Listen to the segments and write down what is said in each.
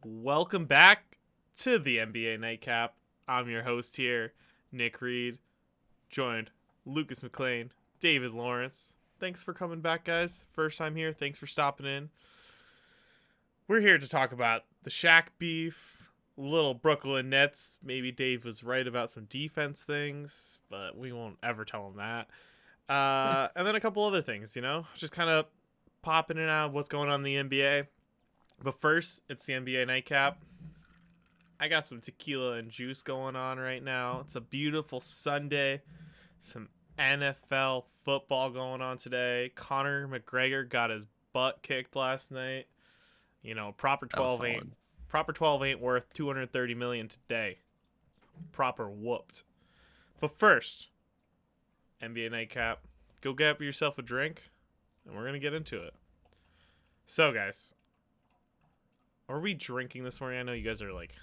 Welcome back to the NBA Nightcap. I'm your host here, Nick Reed, joined Lucas McLean, David Lawrence. Thanks for coming back, guys. First time here. Thanks for stopping in. We're here to talk about the Shaq beef, little Brooklyn Nets. Maybe Dave was right about some defense things, but we won't ever tell him that. And then a couple other things, just kind of popping in and out of what's going on in the NBA. But first, it's the NBA Nightcap. I got some tequila and juice going on right now. It's a beautiful Sunday. Some NFL football going on today. Conor McGregor got his butt kicked last night. Proper 12 ain't worth $230 million today. Proper whooped. But first, NBA Nightcap, go get yourself a drink, and we're gonna get into it. So, guys, are we drinking this morning? I know you guys are like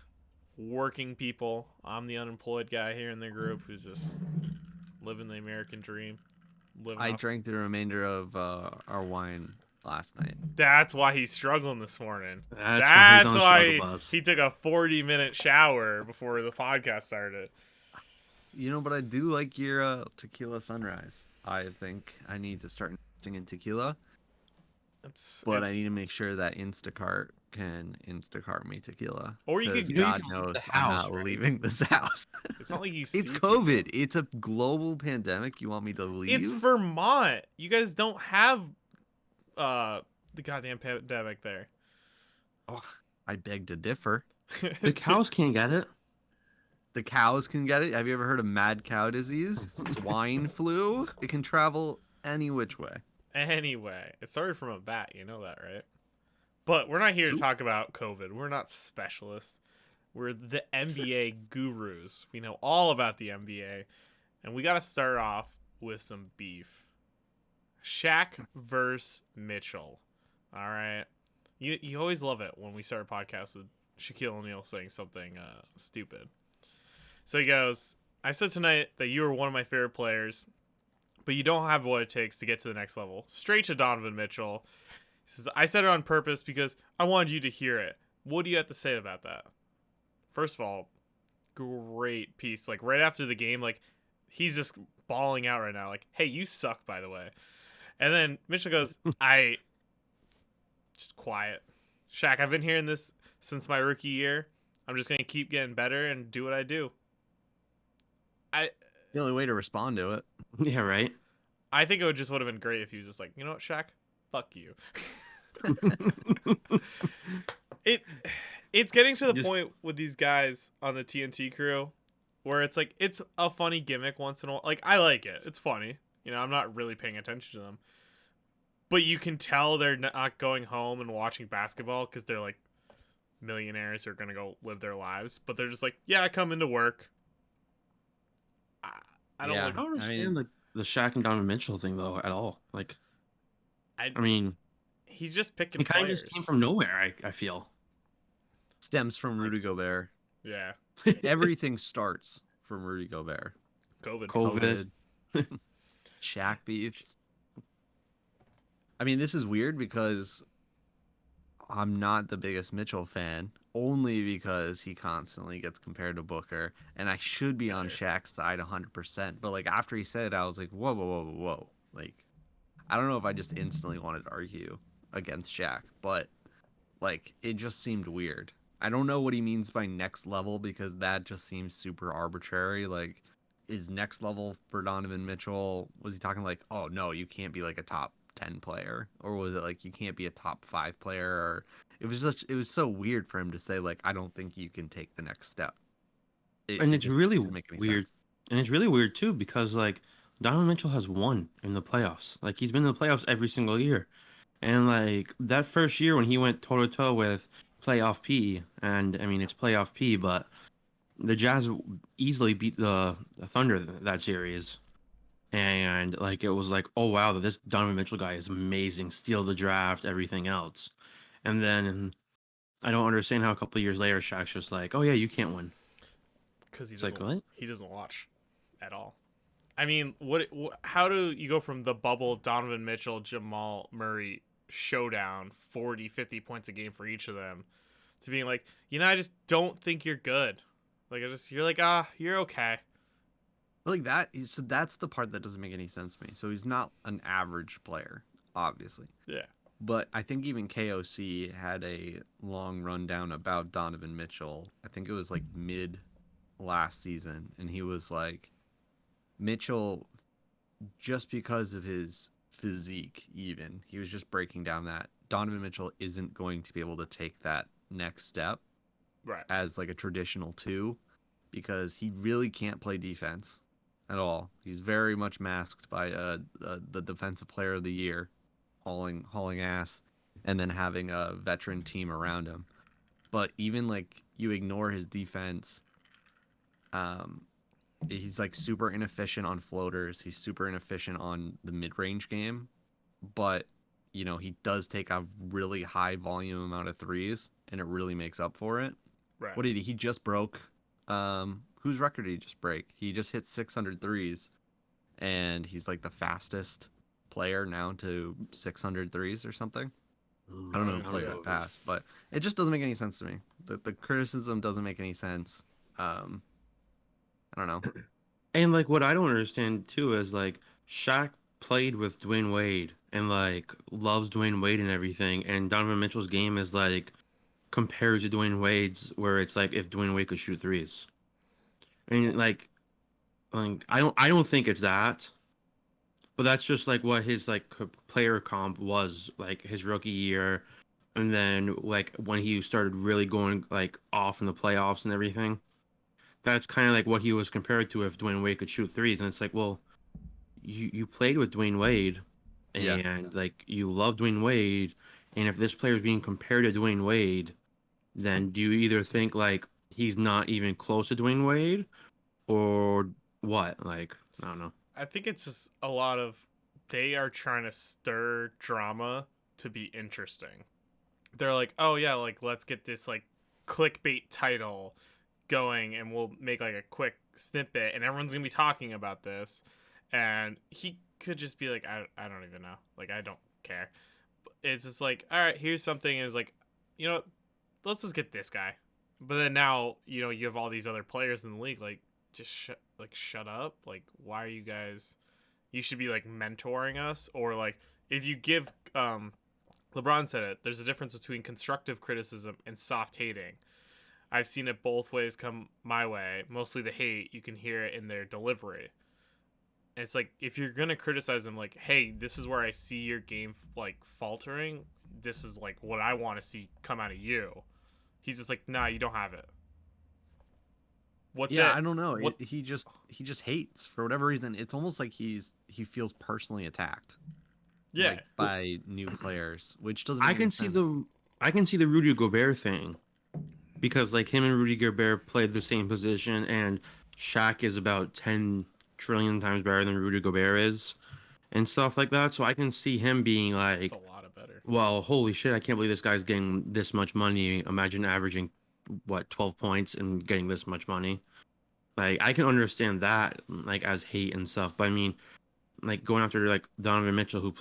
working people. I'm the unemployed guy here in the group who's just living the American dream. I drank the remainder of our wine last night. That's why he's struggling this morning. That's why he took a 40-minute shower before the podcast started. But I do like your tequila sunrise. I think I need to start investing in tequila. I need to make sure that Instacart can Instacart me tequila. Or you could, God knows I'm not leaving this house. It's not like you. It's COVID. People. It's a global pandemic. You want me to leave? It's Vermont. You guys don't have the goddamn pandemic there. Oh, I beg to differ. The cows can't get it. The cows can get it. Have you ever heard of mad cow disease? Swine flu. It can travel any which way. Anyway, it started from a bat. You know that, right? But we're not here to talk about COVID. We're not specialists. We're the NBA gurus. We know all about the NBA. And we got to start off with some beef. Shaq versus Mitchell. All right. You always love it when we start a podcast with Shaquille O'Neal saying something stupid. So he goes, I said tonight that you were one of my favorite players, but you don't have what it takes to get to the next level. Straight to Donovan Mitchell. He says, I said it on purpose because I wanted you to hear it. What do you have to say about that? First of all, great piece. Like, right after the game, like, he's just bawling out right now. Like, hey, you suck, by the way. And then Mitchell goes, just quiet. Shaq, I've been hearing this since my rookie year. I'm just going to keep getting better and do what I do. The only way to respond to it. Yeah, right. I think it would have been great if he was just like, you know what, Shaq? Fuck you. It's getting to the point with these guys on the TNT crew where it's like, it's a funny gimmick once in a while. Like, I like it. It's funny. I'm not really paying attention to them. But you can tell they're not going home and watching basketball because they're like millionaires who are going to go live their lives. But they're just like, yeah, I come into work. I don't understand the Shaq and Donovan Mitchell thing though at all. Like, I mean, he's just picking. It kind of just came from nowhere. I feel stems from Rudy Gobert. Yeah, everything starts from Rudy Gobert. COVID. Shaq beefs. I mean, this is weird because I'm not the biggest Mitchell fan, only because he constantly gets compared to Booker, and I should be on Shaq's side 100%. But like after he said it, I was like, whoa. Like, I don't know if I just instantly wanted to argue against Shaq, but like it just seemed weird. I don't know what he means by next level because that just seems super arbitrary. Like, is next level for Donovan Mitchell? Was he talking like, oh no, you can't be like a top 10 player, or was it like you can't be a top 5 player? Or it was so weird for him to say like, I don't think you can take the next step. It's really weird. And it's really weird too because like Donovan Mitchell has won in the playoffs. Like, he's been in the playoffs every single year, and like that first year when he went toe to toe with playoff P, and I mean it's playoff P, but the Jazz easily beat the Thunder that series. And like it was like, oh wow, this Donovan Mitchell guy is amazing, steal the draft, everything else. And then I don't understand how a couple of years later Shaq's just like, oh yeah, you can't win. Because he doesn't watch at all. I mean, how do you go from the bubble Donovan Mitchell, Jamal Murray showdown, 40, 50 points a game for each of them, to being like, I just don't think you're good. Like you're like, you're okay. Like that. So that's the part that doesn't make any sense to me. So he's not an average player, obviously. Yeah. But I think even KOC had a long rundown about Donovan Mitchell. I think it was like mid last season, and he was like, Mitchell, just because of his physique, even he was just breaking down that Donovan Mitchell isn't going to be able to take that next step, right, as like a traditional two, because he really can't play defense at all. He's very much masked by the defensive player of the year, hauling ass, and then having a veteran team around him. But even like you ignore his defense, um, he's like super inefficient on floaters. He's super inefficient on the mid-range game, but he does take a really high volume amount of threes, and it really makes up for it. right. What did he just broke? Whose record did he just break? He just hit 600 threes, and he's like the fastest player now to 600 threes or something. I don't know who played that fast, but it just doesn't make any sense to me. The criticism doesn't make any sense. I don't know. And like what I don't understand too is like Shaq played with Dwayne Wade and like loves Dwayne Wade and everything, and Donovan Mitchell's game is like compared to Dwayne Wade's, where it's like if Dwayne Wade could shoot threes. And like I don't think it's that, but that's just like what his like player comp was like his rookie year, and then like when he started really going like off in the playoffs and everything. That's kind of like what he was compared to if Dwayne Wade could shoot threes, and it's like, well, you played with Dwayne Wade, Yeah. and like you love Dwayne Wade, and if this player is being compared to Dwayne Wade, then do you either think like he's not even close to Dwayne Wade, or what? Like I don't know. I think it's just a lot of they are trying to stir drama to be interesting. They're like, oh yeah, like let's get this like clickbait title going, and we'll make like a quick snippet, and everyone's gonna be talking about this. And he could just be like, I don't even know, like I don't care. It's just like, all right, here's something. Is like, let's just get this guy. But then now you have all these other players in the league, like just shut up. Like, why are you guys? You should be like mentoring us, or like if you give LeBron said it. There's a difference between constructive criticism and soft hating. I've seen it both ways come my way. Mostly the hate, you can hear it in their delivery. And it's like, if you're gonna criticize them, like, hey, this is where I see your game like faltering. This is like what I want to see come out of you. He's just like, nah, you don't have it. What's Yeah, it? I don't know. He just hates for whatever reason. It's almost like he feels personally attacked. Yeah, like, by new players, which doesn't. I Make can any see sense. I can see the Rudy Gobert thing, because like him and Rudy Gobert played the same position, and Shaq is about 10 trillion times better than Rudy Gobert is, and stuff like that. So I can see him being it's a like, lot of better. well, holy shit, I can't believe this guy's getting this much money. Imagine averaging, 12 points and getting this much money. Like, I can understand that, like, as hate and stuff. But I mean, like, going after, like, Donovan Mitchell, who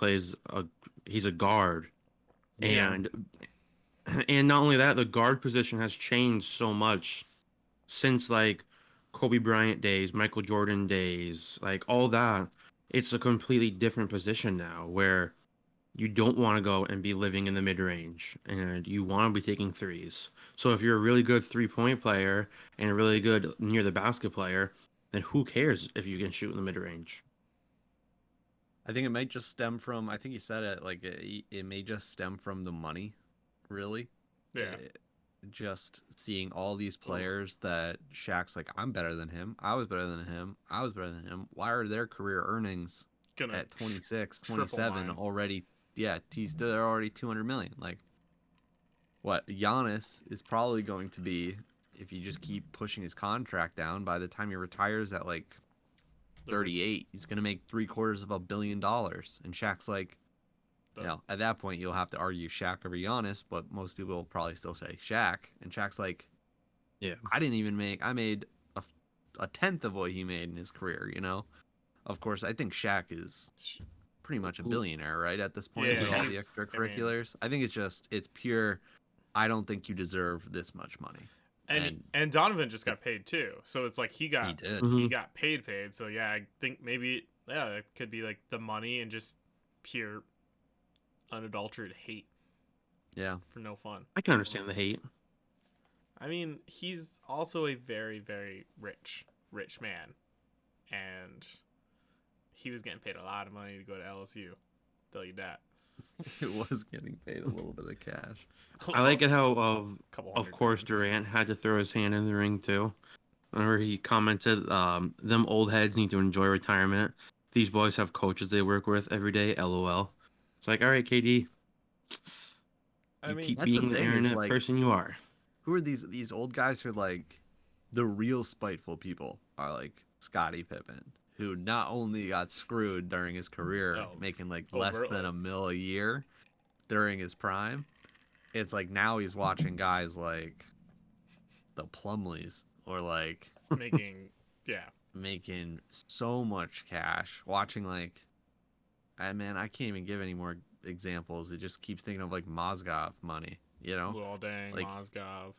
he's a guard. Yeah. And not only that, the guard position has changed so much since, like, Kobe Bryant days, Michael Jordan days, like, all that. It's a completely different position now where you don't want to go and be living in the mid range, and you want to be taking threes. So if you're a really good 3-point player and a really good near the basket player, then who cares if you can shoot in the mid range? I think it might just stem from. I think he said it. Like it may just stem from the money, really. Yeah. Just seeing all these players that Shaq's like, I'm better than him. I was better than him. I was better than him. Why are their career earnings at 26, 27 already? Yeah, they're already 200 million. Like, what Giannis is probably going to be, if you just keep pushing his contract down, by the time he retires at like 38, he's going to make $750 million. And Shaq's like, at that point, you'll have to argue Shaq over Giannis, but most people will probably still say Shaq. And Shaq's like, yeah, I made a tenth of what he made in his career, Of course, I think Shaq is pretty much a billionaire, right, at this point, with all the extracurriculars. I think it's pure, I don't think you deserve this much money. And Donovan just got paid too, so it's like he got paid. So yeah, I think maybe it could be like the money and just pure unadulterated hate. Yeah, for no fun. I can understand the hate. I mean, he's also a very, very rich man, and he was getting paid a lot of money to go to LSU. Tell you that. It was getting paid a little bit of cash. I like it how, of course, Durant had to throw his hand in the ring too. Whenever he commented, them old heads need to enjoy retirement. These boys have coaches they work with every day, LOL. It's like, all right, KD. Keep being the internet person you are. Who are these old guys who are like the real spiteful people are like Scottie Pippen, who not only got screwed during his career, making like less than $1 million a year during his prime. It's like now he's watching guys like the Plumleys or like making so much cash. Watching like, I can't even give any more examples. It just keeps thinking of like Mozgov money, Well, dang, like, Mozgov.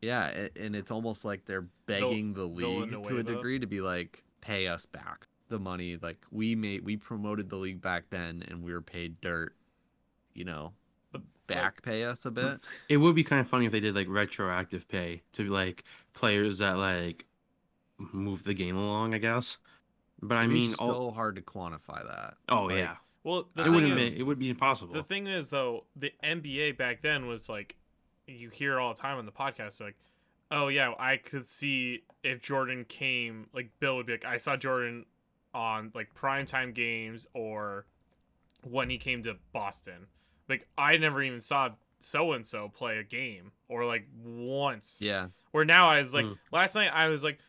Yeah, and it's almost like they're begging the league to a degree to be like, pay us back the money. Like we promoted the league back then and we were paid dirt, pay us a bit. It would be kind of funny if they did like retroactive pay to like players that like move the game along, I guess. But I mean, so hard to quantify that. Oh like, yeah. Well, it would be impossible. The thing is, though, the NBA back then was like, you hear all the time on the podcast, like, oh yeah, I could see if Jordan came, like Bill would be like, I saw Jordan on like primetime games or when he came to Boston. Like I never even saw so and so play a game or like once. Yeah. Where now I was like, last night I was like,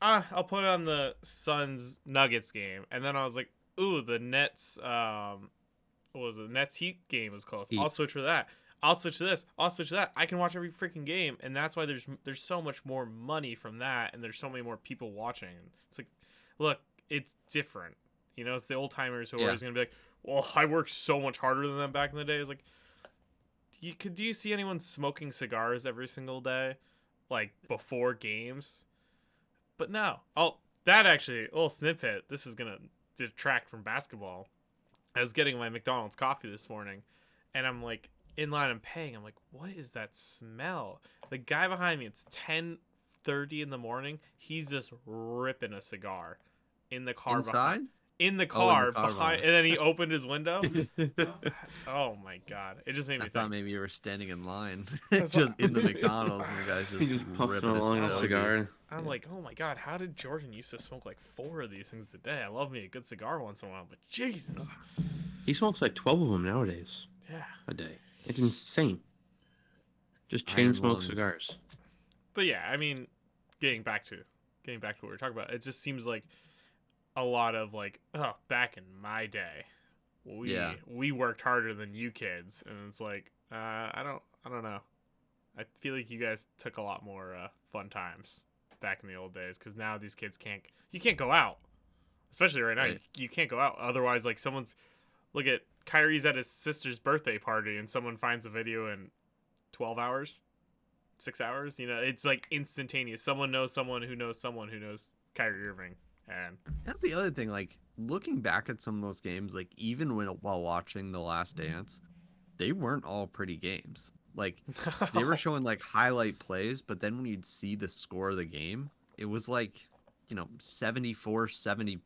I'll put on the Suns Nuggets game, and then I was like, ooh, the Nets, what was it? The Nets Heat game was close. I'll switch to that. I'll switch to this. I'll switch to that. I can watch every freaking game, and that's why there's so much more money from that, and there's so many more people watching. It's like, look, it's different. It's the old timers who are always gonna be like, well, I worked so much harder than them back in the day. It's like, do you see anyone smoking cigars every single day, like before games? But no. Oh, that actually, a little snippet. This is gonna detract from basketball. I was getting my McDonald's coffee this morning, and I'm like in line, I'm paying. I'm like, what is that smell? The guy behind me, it's 10:30 in the morning. He's just ripping a cigar in the car inside. In the car behind, and then he opened his window. Oh my god! It just made me think. I thought maybe you were standing in line, just in the McDonald's, and the guy's just ripping along a cigar. I'm like, oh my god! How did Jordan used to smoke like 4 of these things a day? I love me a good cigar once in a while, but Jesus, he smokes like 12 of them nowadays. Yeah, a day. It's insane. Just chain smoke cigars. But yeah, I mean, getting back to what we were talking about, it just seems like a lot of like, back in my day, we worked harder than you kids, and it's like, I don't know. I feel like you guys took a lot more fun times back in the old days, because now these kids you can't go out, especially right now. Right. You can't go out. Otherwise, like look at Kyrie's at his sister's birthday party, and someone finds a video in 12 hours, 6 hours. It's like instantaneous. Someone knows someone who knows someone who knows Kyrie Irving. And that's the other thing, like looking back at some of those games, like even while watching The Last Dance, they weren't all pretty games. Like they were showing like highlight plays, but then when you'd see the score of the game, it was like 74-77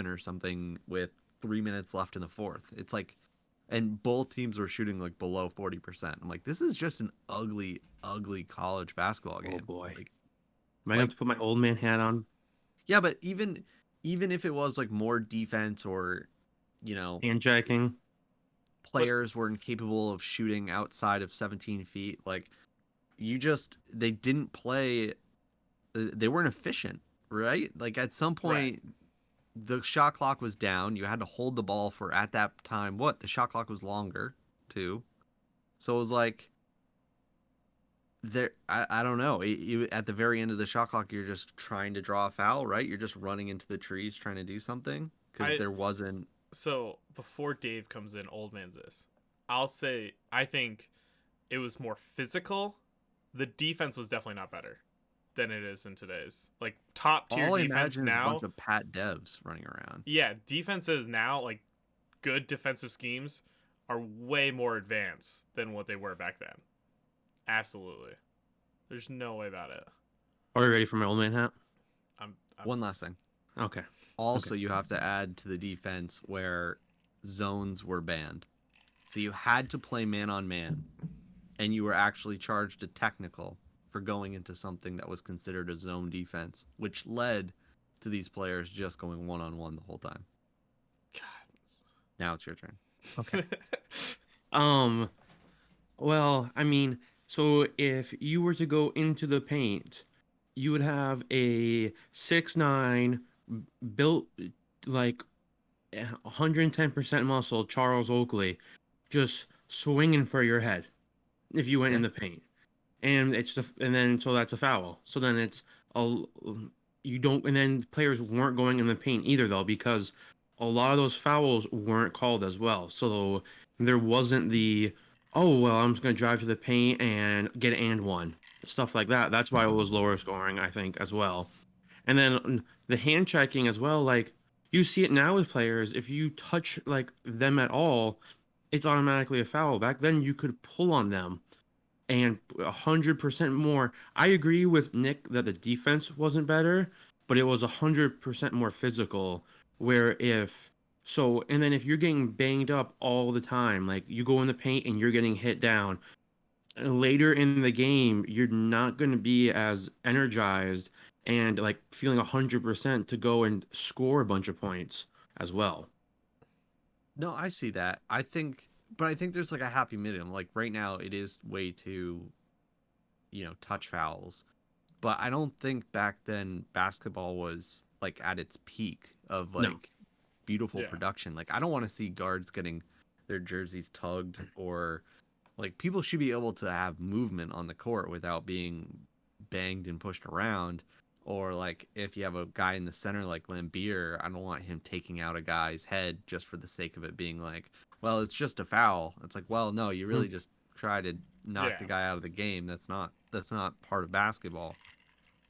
or something with 3 minutes left in the fourth. It's like, and both teams were shooting like below 40%. I'm like, this is just an ugly college basketball game. Oh boy, am I gonna have to put my old man hat on? Yeah, but even if it was like more defense or, handjacking, players weren't capable of shooting outside of 17 feet. Like they didn't play. They weren't efficient, right? Like at some point, the shot clock was down. You had to hold the ball for at that time. The shot clock was longer too, so it was like. I don't know. At the very end of the shot clock, you're just trying to draw a foul, right? You're just running into the trees trying to do something because there wasn't. So before Dave comes in, old man's this. I'll say I think it was more physical. The defense was definitely not better than it is in today's. Like top tier All I defense imagine is a now. bunch of Pat Devs running around. Yeah, defenses now, like good defensive schemes, are way more advanced than what they were back then. Absolutely. There's no way about it. Are you ready for my old man hat? I'm One last thing. Okay. Also, you have to add to the defense where zones were banned. So you had to play man on man, and you were actually charged a technical for going into something that was considered a zone defense, which led to these players just going one-on-one the whole time. God. Now it's your turn. Okay. Well, I mean, so if you were to go into the paint, you would have a 6'9", built like 110% muscle Charles Oakley just swinging for your head if you went in the paint. And then so that's a foul. So then it's a you don't and then players weren't going in the paint either though, because a lot of those fouls weren't called as well. So there wasn't the, oh well, I'm just gonna drive to the paint and get an and one, stuff like that. That's why it was lower scoring, I think, as well. And then the hand checking as well, like you see it now with players, if you touch like them at all, it's automatically a foul. Back then you could pull on them and 100% more. I agree with Nick that the defense wasn't better, but it was 100% more physical. And then if you're getting banged up all the time, like you go in the paint and you're getting hit down, later in the game, you're not going to be as energized and like feeling 100% to go and score a bunch of points as well. No, I see that. I think there's like a happy medium. Like right now, it is way too, touch fouls. But I don't think back then basketball was like at its peak of like beautiful production. Like I don't want to see guards getting their jerseys tugged, or like people should be able to have movement on the court without being banged and pushed around. Or like if you have a guy in the center like Lambeer, I don't want him taking out a guy's head just for the sake of it being like, well, it's just a foul. It's like, well, no, you really just try to knock the guy out of the game. That's not part of basketball.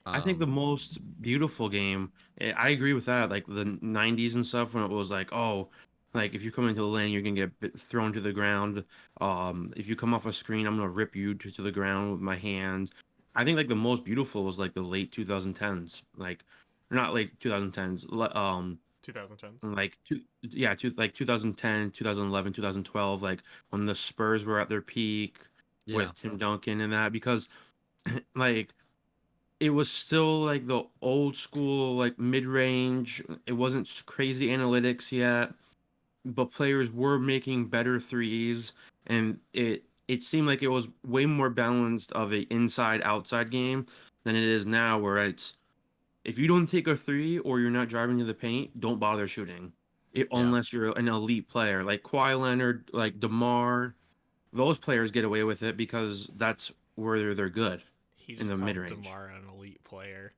I think the most beautiful game, I agree with that, like the 90s and stuff, when it was like, oh, like if you come into the lane, you're gonna get thrown to the ground. If you come off a screen, I'm gonna rip you to the ground with my hand. I think like the most beautiful was like the late 2010s, like not late 2010s, 2010s. like like 2010, 2011, 2012, like when the Spurs were at their peak with Tim Duncan and that, because like it was still like the old school, like mid-range. It wasn't crazy analytics yet, but players were making better threes, and it seemed like it was way more balanced of a inside outside game than it is now, where it's if you don't take a three or you're not driving to the paint, don't bother shooting. Unless you're an elite player like Kawhi Leonard, like DeMar, those players get away with it because that's where they're good. He in just the called mid-range. DeMar an elite player.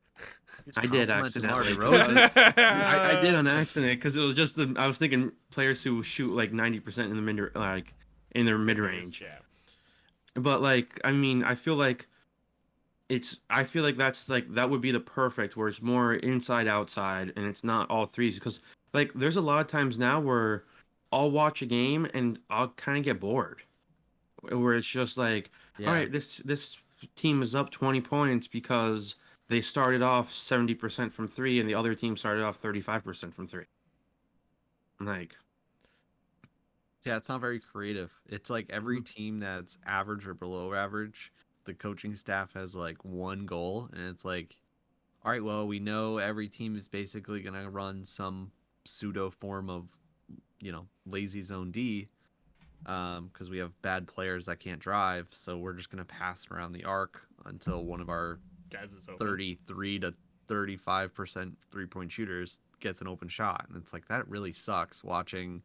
I did accidentally. I did on accident because it was just I was thinking players who shoot like 90% in the in their mid-range. Yeah. But like, I mean, I feel like that's like that would be the perfect where it's more inside outside and it's not all threes, because like there's a lot of times now where I'll watch a game and I'll kind of get bored, where it's just like, all right, this team is up 20 points because they started off 70% from three and the other team started off 35% from three. Like, yeah, it's not very creative. It's like every team that's average or below average, the coaching staff has like one goal, and it's like, all right, well, we know every team is basically going to run some pseudo form of, lazy zone D, because we have bad players that can't drive, so we're just going to pass around the arc until one of our guys is open. 33 to 35% three-point shooters gets an open shot. And it's like, that really sucks watching,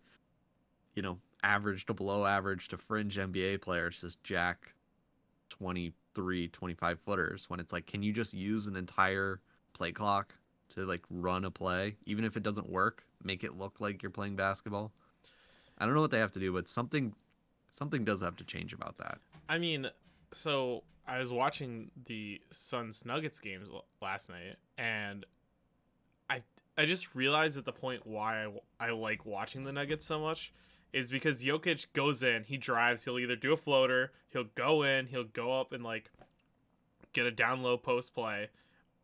average to below average to fringe NBA players just jack 23, 25 footers, when it's like, can you just use an entire play clock to like run a play, even if it doesn't work, make it look like you're playing basketball? I don't know what they have to do, but something does have to change about that. I mean, so I was watching the Suns Nuggets games last night, and I I just realized at the point why I like watching the Nuggets so much is because Jokic goes in, he drives, he'll either do a floater, he'll go in, he'll go up and like get a down low post play,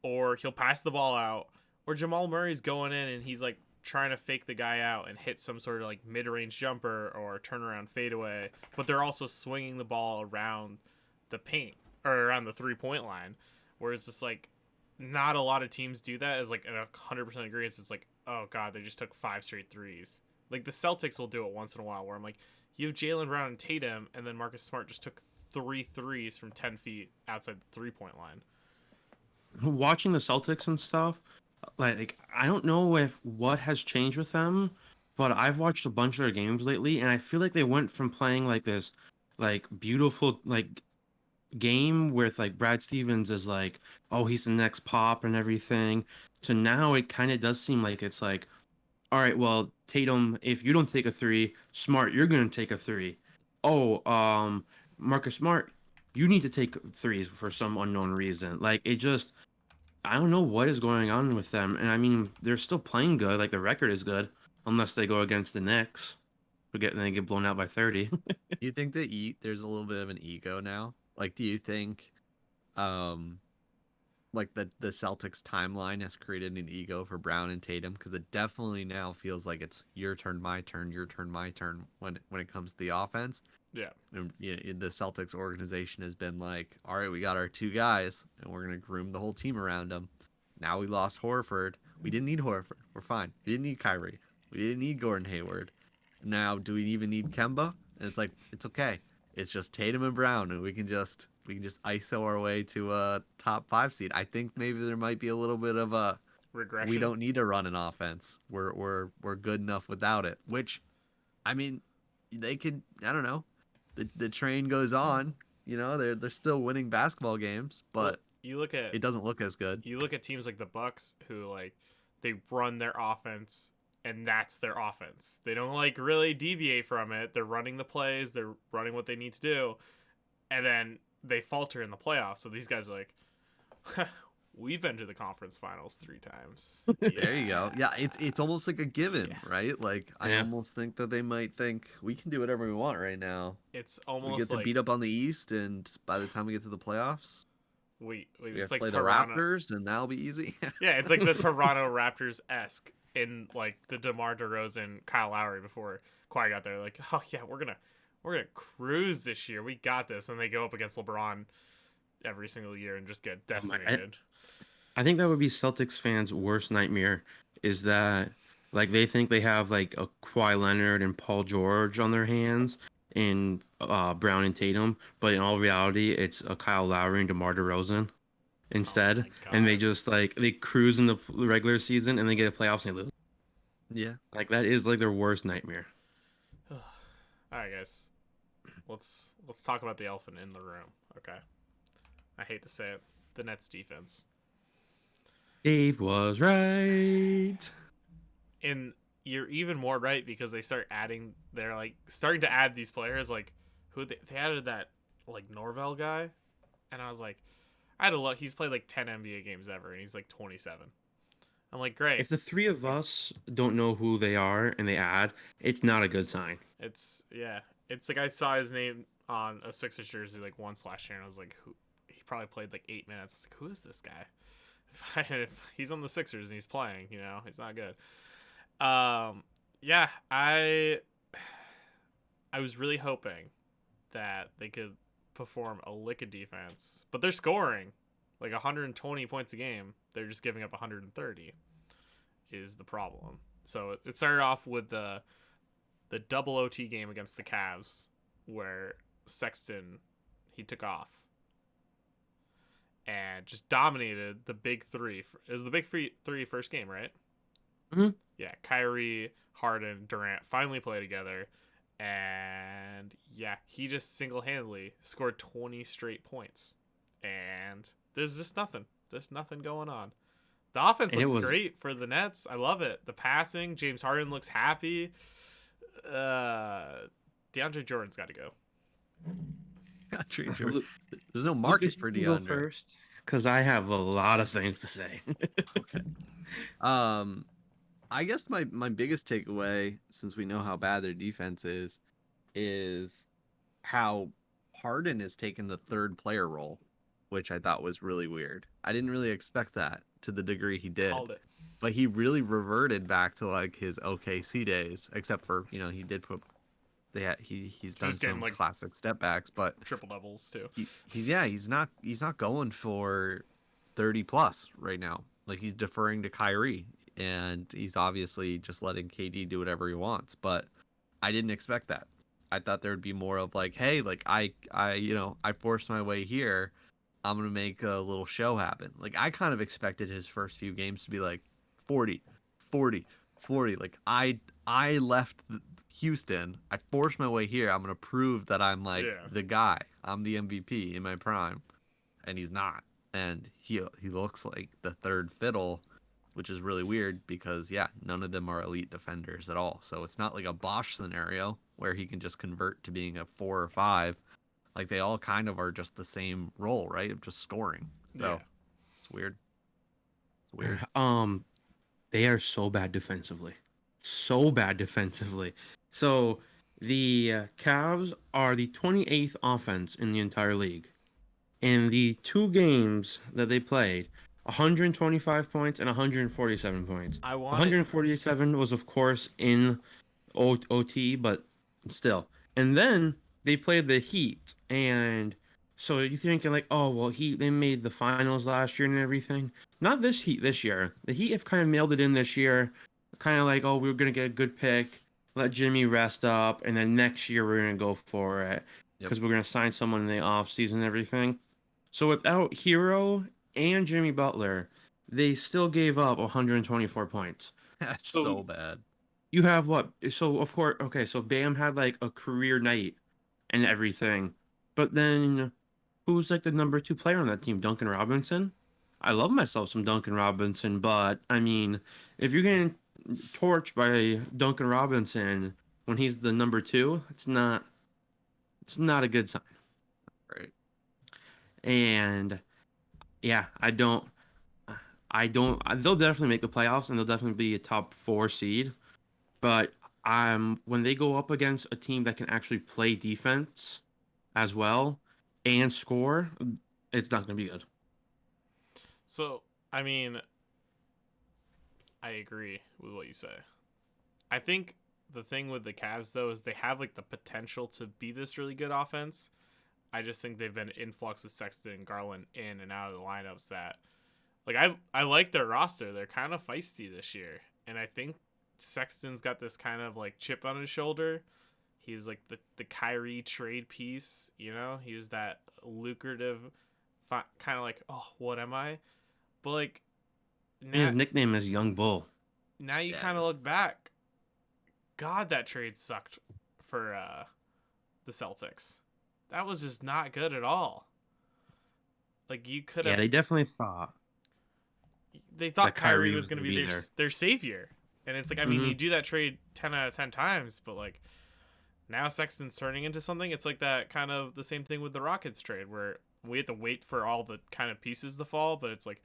or he'll pass the ball out, or Jamal Murray's going in and he's like trying to fake the guy out and hit some sort of like mid-range jumper or turnaround fadeaway, but they're also swinging the ball around the paint or around the 3-point line, whereas it's like not a lot of teams do that. As like in 100% agreement, it's like, oh god, they just took 5 straight threes. Like the Celtics will do it once in a while, where I'm like, you have Jaylen Brown and Tatum, and then Marcus Smart just took 3 threes from 10 feet outside the 3-point line. Watching the Celtics and stuff, like I don't know if what has changed with them, but I've watched a bunch of their games lately, and I feel like they went from playing like this, like beautiful like game with like Brad Stevens is like, oh, he's the next pop and everything, to now it kind of does seem like it's like, all right, well, Tatum, if you don't take a three, Smart, you're gonna take a three. Oh, Marcus Smart, you need to take threes for some unknown reason. Like it just, I don't know what is going on with them. And I mean, they're still playing good. Like the record is good, unless they go against the Knicks, they get blown out by 30. Do you think that there's a little bit of an ego now? Like, do you think, um, like the Celtics timeline has created an ego for Brown and Tatum? Because it definitely now feels like it's your turn, my turn, your turn, my turn when it comes to the offense. Yeah. And the Celtics organization has been like, all right, we got our 2 guys, and we're gonna groom the whole team around them. Now we lost Horford. We didn't need Horford. We're fine. We didn't need Kyrie. We didn't need Gordon Hayward. Now, do we even need Kemba? And it's like, it's okay. It's just Tatum and Brown, and we can just ISO our way to a top 5 seed. I think maybe there might be a little bit of a Regression. we don't need to run an offense. We're good enough without it. Which, I mean, they could. I don't know. The train goes on. You know, they're still winning basketball games, but Well, you look at it doesn't look as good. You look at teams like the Bucks, who like they run their offense and that's their offense. They don't like really deviate from it. They're running the plays, they're running what they need to do, and then they falter in the playoffs. So these guys are like, we've been to the conference finals 3 times. Yeah. There you go. Yeah, it's almost like a given, right? Like I Yeah. almost think that they might think we can do whatever we want right now. It's almost We get to like beat up on the East, and by the time we get to the playoffs, wait, we it's have to like play Toronto. the Raptors, and that'll be easy. Yeah, it's like the Toronto Raptors-esque in like the DeMar DeRozan, Kyle Lowry before Kawhi got there. Like, oh yeah, we're gonna cruise this year. We got this, and they go up against LeBron every single year and just get decimated. I think that would be Celtics fans' worst nightmare, is that like they think they have like a Kawhi Leonard and Paul George on their hands and Brown and Tatum, but in all reality, it's a Kyle Lowry and DeMar DeRozan instead, Oh my and they God. just like they cruise in the regular season and they get a playoffs and they lose. Yeah. Like that is like their worst nightmare. All right, guys. Let's talk about the elephant in the room. Okay. I hate to say it. The Nets defense. Dave was right. And you're even more right because they start adding. They're like starting to add these players. Like who they added that like Norvell guy, and I was like, I had to look. He's played like 10 NBA games ever, and he's like 27. I'm like, great. If the 3 of us don't know who they are and they add, it's not a good sign. It's like I saw his name on a Sixers jersey like once last year, and I was like, who? He probably played like 8 minutes. I was like, who is this guy? If he's on the Sixers and he's playing, he's not good. Yeah, I was really hoping that they could perform a lick of defense, but they're scoring like 120 points a game. They're just giving up 130 is the problem. So it started off with the double OT game against the Cavs where Sexton, he took off and just dominated the big 3. It was the big 3 first game, right? Mm-hmm. Yeah, Kyrie, Harden, Durant finally play together. And yeah, he just single-handedly scored 20 straight points. And there's just nothing. There's nothing going on. The offense looks great for the Nets. I love it. The passing, James Harden looks happy. DeAndre Jordan's got to go. There's no market Lucas, for you can go DeAndre. first, because I have a lot of things to say. Okay. I guess my biggest takeaway, since we know how bad their defense is how Harden has taken the third player role, which I thought was really weird. I didn't really expect that to the degree he did. Called it. But he really reverted back to like his OKC days, except for, he did put he's done some like classic step backs, but triple doubles too. He's not going for 30 plus right now. Like he's deferring to Kyrie, and he's obviously just letting KD do whatever he wants. But I didn't expect that. I thought there would be more of like, hey, like I forced my way here. I'm gonna make a little show happen. Like I kind of expected his first few games to be like 40, 40, 40. Like I left Houston. I forced my way here. I'm gonna prove that I'm like the guy. I'm the MVP in my prime, and he's not. And he looks like the third fiddle, which is really weird because none of them are elite defenders at all. So it's not like a Bosch scenario where he can just convert to being a 4 or 5. Like they all kind of are just the same role, right? Of just scoring. So it's weird. It's weird. They are so bad defensively. So bad defensively. So the Cavs are the 28th offense in the entire league. In the 2 games that they played, 125 points and 147 points. 147 was, of course, in OT, but still. And then they played the Heat, and so you're thinking like, oh well, they made the finals last year and everything. Not this Heat this year. The Heat have kind of mailed it in this year, kind of like, oh, we're gonna get a good pick, let Jimmy rest up, and then next year we're gonna go for it because we're gonna sign someone in the off season and everything. So without Hero and Jimmy Butler, they still gave up 124 points. That's so bad. You have what? So of course, okay. So Bam had like a career night and everything, but then who's like the number 2 player on that team? Duncan Robinson. I love myself some Duncan Robinson, but I mean, if you're getting torched by Duncan Robinson when he's the number 2, it's not a good sign. Right. And yeah, they'll definitely make the playoffs and they'll definitely be a top 4 seed. But when they go up against a team that can actually play defense as well and score, it's not going to be good. So, I mean, I agree with what you say. I think the thing with the Cavs, though, is they have like the potential to be this really good offense. I just think they've been influx of Sexton and Garland in and out of the lineups that, like, I like their roster. They're kind of feisty this year, and I think Sexton's got this kind of like chip on his shoulder. He's like the Kyrie trade piece, he was that lucrative kind of like, oh, what am I? But like now, his nickname is Young Bull. Now you kind of look back, God, that trade sucked for the Celtics. That was just not good at all. Like you could have. Yeah, they definitely thought. They thought Kyrie was going to be their savior. And it's like, I mean, you do that trade 10 out of 10 times, but like now Sexton's turning into something. It's like that kind of the same thing with the Rockets trade where we have to wait for all the kind of pieces to fall, but it's like,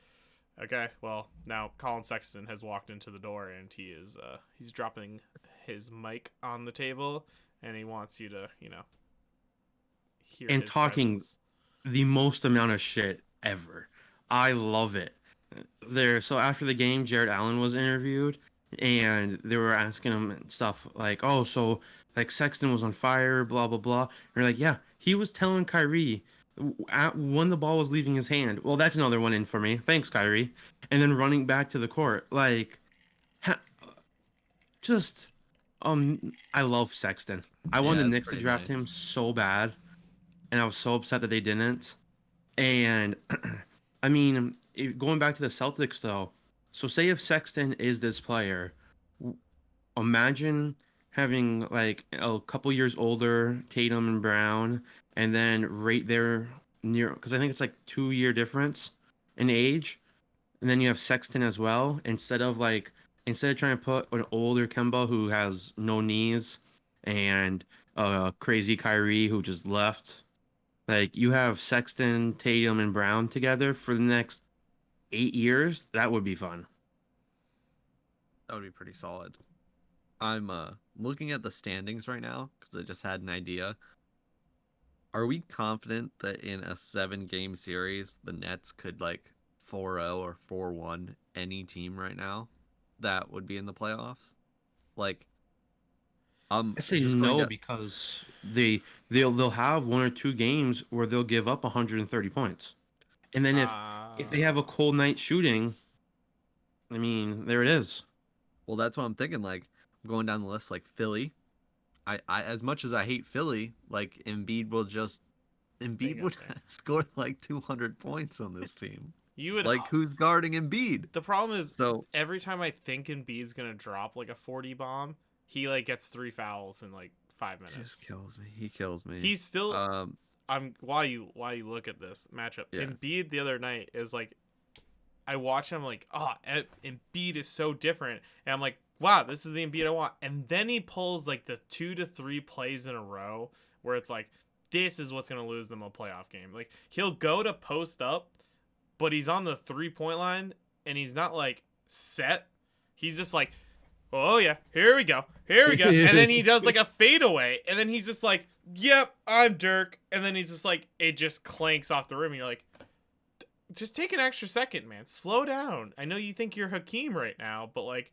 okay, well, now Colin Sexton has walked into the door and he is he's dropping his mic on the table and he wants you to, hear and his talking presence. The most amount of shit ever. I love it. So after the game, Jared Allen was interviewed and they were asking him stuff like, oh, so like Sexton was on fire, blah, blah, blah. And they're like, yeah, he was telling Kyrie when the ball was leaving his hand. Well, that's another one in for me. Thanks, Kyrie. And then running back to the court. Like, I love Sexton. I wanted the Knicks to draft him so bad. And I was so upset that they didn't. And I mean, going back to the Celtics, though, so say if Sexton is this player, imagine having like a couple years older Tatum and Brown, and then right there near, because I think it's like 2-year difference in age, and then you have Sexton as well. Instead of trying to put an older Kemba who has no knees and crazy Kyrie who just left. Like you have Sexton, Tatum, and Brown together for the next 8 years. That would be fun. That would be pretty solid. I'm looking at the standings right now because I just had an idea. Are we confident that in a 7-game series, the Nets could like 4-0 or 4-1 any team right now that would be in the playoffs? Like, I say just going no to. because they'll have 1 or 2 games where they'll give up 130 points, and then if they have a cold night shooting, I mean, there it is. Well, that's what I'm thinking. Like, I'm going down the list, like Philly. I as much as I hate Philly, like Embiid Bingo would thing. score like 200 points on this team. You would. Like, who's guarding Embiid? The problem is So every time I think Embiid's gonna drop like a 40 bomb, he like gets 3 fouls in like 5 minutes. just kills me. He kills me. He's still. Um, While you look at this matchup, Yeah. Embiid the other night is like, I watch him like, Embiid is so different, and I'm like, wow, this is the Embiid I want. And then he pulls like the 2 to 3 plays in a row where it's like, this is what's gonna lose them a playoff game. Like he'll go to post up, but he's on the 3-point line and he's not like set. He's just like, oh yeah, here we go, and then he does like a fadeaway, and then he's just like, yep, I'm Dirk, and then he's just like, it just clanks off the rim, and you're like, just take an extra second, man. Slow down. I know you think you're Hakeem right now, but like,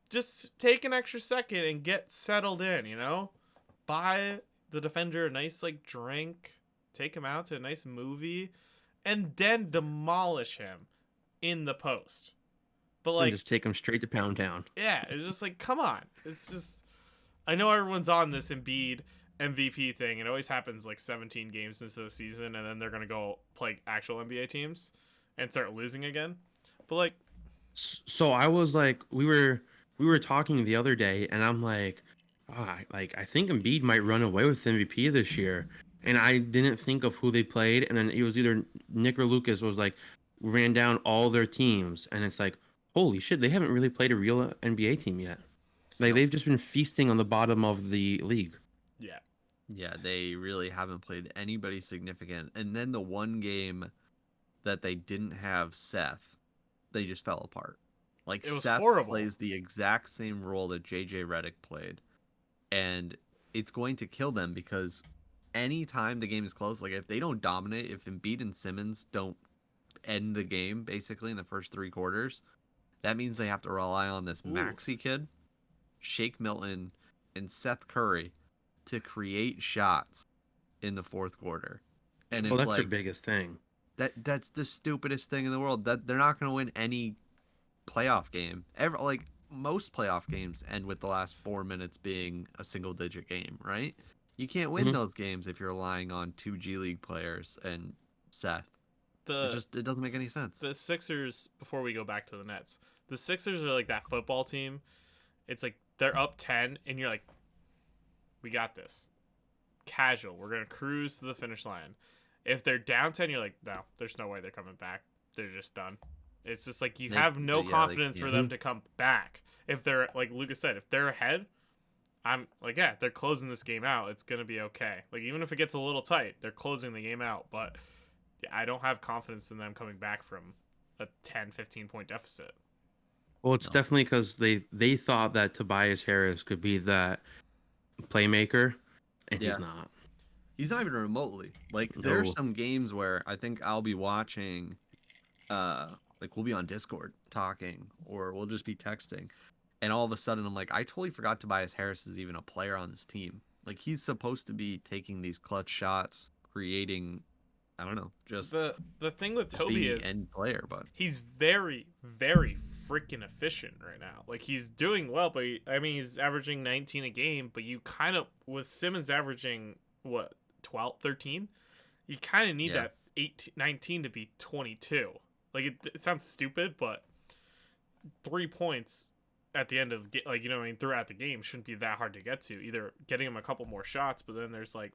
just take an extra second and get settled in, you know? Buy the defender a nice like drink, take him out to a nice movie, and then demolish him in the post. But like, And just take them straight to Pound Town. yeah, it's just like, come on. It's just, I know everyone's on this Embiid MVP thing. It always happens like 17 games into the season, and then they're gonna go play actual NBA teams and start losing again. But like, So I was like, we were talking the other day, and I'm like, I think Embiid might run away with MVP this year, and I didn't think of who they played, and then it was either Nick or Lucas was like, ran down all their teams, and it's like, holy shit, they haven't really played a real NBA team yet. Like No. they've just been feasting on the bottom of the league. yeah, yeah, they really haven't played anybody significant. And then the one game that they didn't have Seth, they just fell apart. Like it was Seth horrible. plays the exact same role that JJ Redick played, and it's going to kill them because anytime the game is close, like if they don't dominate, if Embiid and Simmons don't end the game basically in the first 3 quarters, that means they have to rely on this Ooh. Maxey kid, Shake Milton, and Seth Curry to create shots in the fourth quarter. And Well, it's that's their like biggest thing. that's the stupidest thing in the world. That they're not going to win any playoff game ever. Like most playoff games end with the last 4 minutes being a single digit game, right? You can't win Mhm. those games if you're relying on 2 G League players and Seth. The It doesn't make any sense. the Sixers, before we go back to the Nets, the Sixers are like that football team. It's like they're up 10, and you're like, we got this. Casual. We're gonna cruise to the finish line. If they're down 10, you're like, no, there's no way they're coming back. They're just done. It's just like you have no confidence for them to come back. If they're, like Lucas said, if they're ahead, I'm like, yeah, they're closing this game out. It's gonna be okay. Like even if it gets a little tight, they're closing the game out. But yeah, I don't have confidence in them coming back from a 10, 15 point deficit. Well, it's No. definitely because they thought that Tobias Harris could be that playmaker, and Yeah. he's not. He's not even remotely. Like there's No. some games where I think I'll be watching, like we'll be on Discord talking, or we'll just be texting, and all of a sudden I'm like, I totally forgot Tobias Harris is even a player on this team. Like he's supposed to be taking these clutch shots, creating, I don't know, just The thing with just Toby being is the end player, but he's very, very freaking efficient right now. Like he's doing well, but he's averaging 19 a game. But you kind of, with Simmons averaging what, 12, 13, you kind of need Yeah. that 18, 19 to be 22. Like it sounds stupid, but 3 points at the end of like, you know what I mean, throughout the game shouldn't be that hard to get to. Either getting him a couple more shots, but then there's like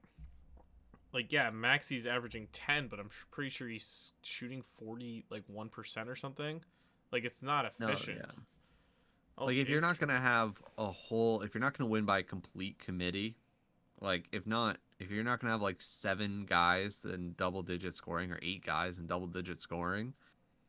yeah, Maxey's averaging 10, but I'm pretty sure he's shooting 41% or something. Like it's not no, efficient. yeah. Oh, Like if you're Jake's not gonna have if you're not gonna win by complete committee, like if not if you're not gonna have like 7 guys in double-digit scoring or 8 guys in double-digit scoring,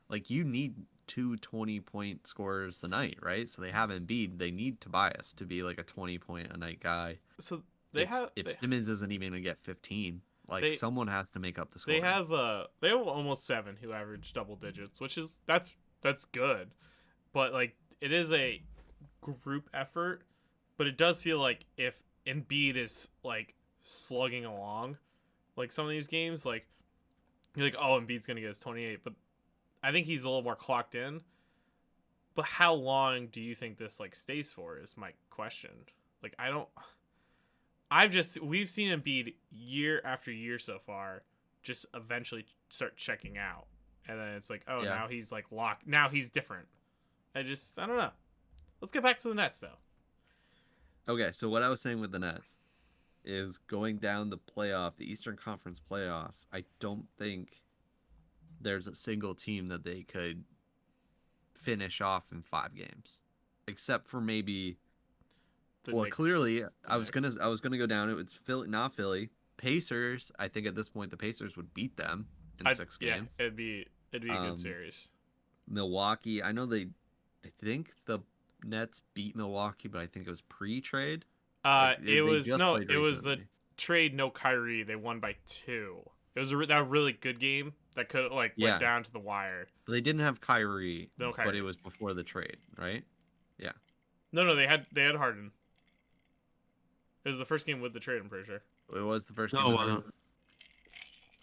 like you need 2 20-point scorers a night, right? So they have Embiid. They need Tobias to be like a 20-point a night guy. So if Simmons isn't even gonna get 15, like someone has to make up the score. They have almost 7 who average double digits, which is that's good, but like it is a group effort. But it does feel like if Embiid is like slugging along, like some of these games, like you're like, oh, Embiid's gonna get his 28, but I think he's a little more clocked in. But how long do you think this like stays for is my question. Like we've seen Embiid year after year so far just eventually start checking out. And then it's like, oh, now he's like locked. Now he's different. I don't know. Let's get back to the Nets though. Okay, so what I was saying with the Nets is going down the Eastern Conference playoffs, I don't think there's a single team that they could finish off in 5 games. Except for maybe clearly I was gonna go down. It was Philly, not Philly. Pacers, I think at this point the Pacers would beat them in 6 games. Yeah, it'd be a good series. Milwaukee, I think the Nets beat Milwaukee, but I think it was pre-trade. It was the trade. No Kyrie. They won by 2. It was a really good game that could went down to the wire. But they didn't have Kyrie. No Kyrie. But it was before the trade, right? Yeah. No, they had Harden. It was the first game with the trade. I'm pretty sure. It was the first game. No,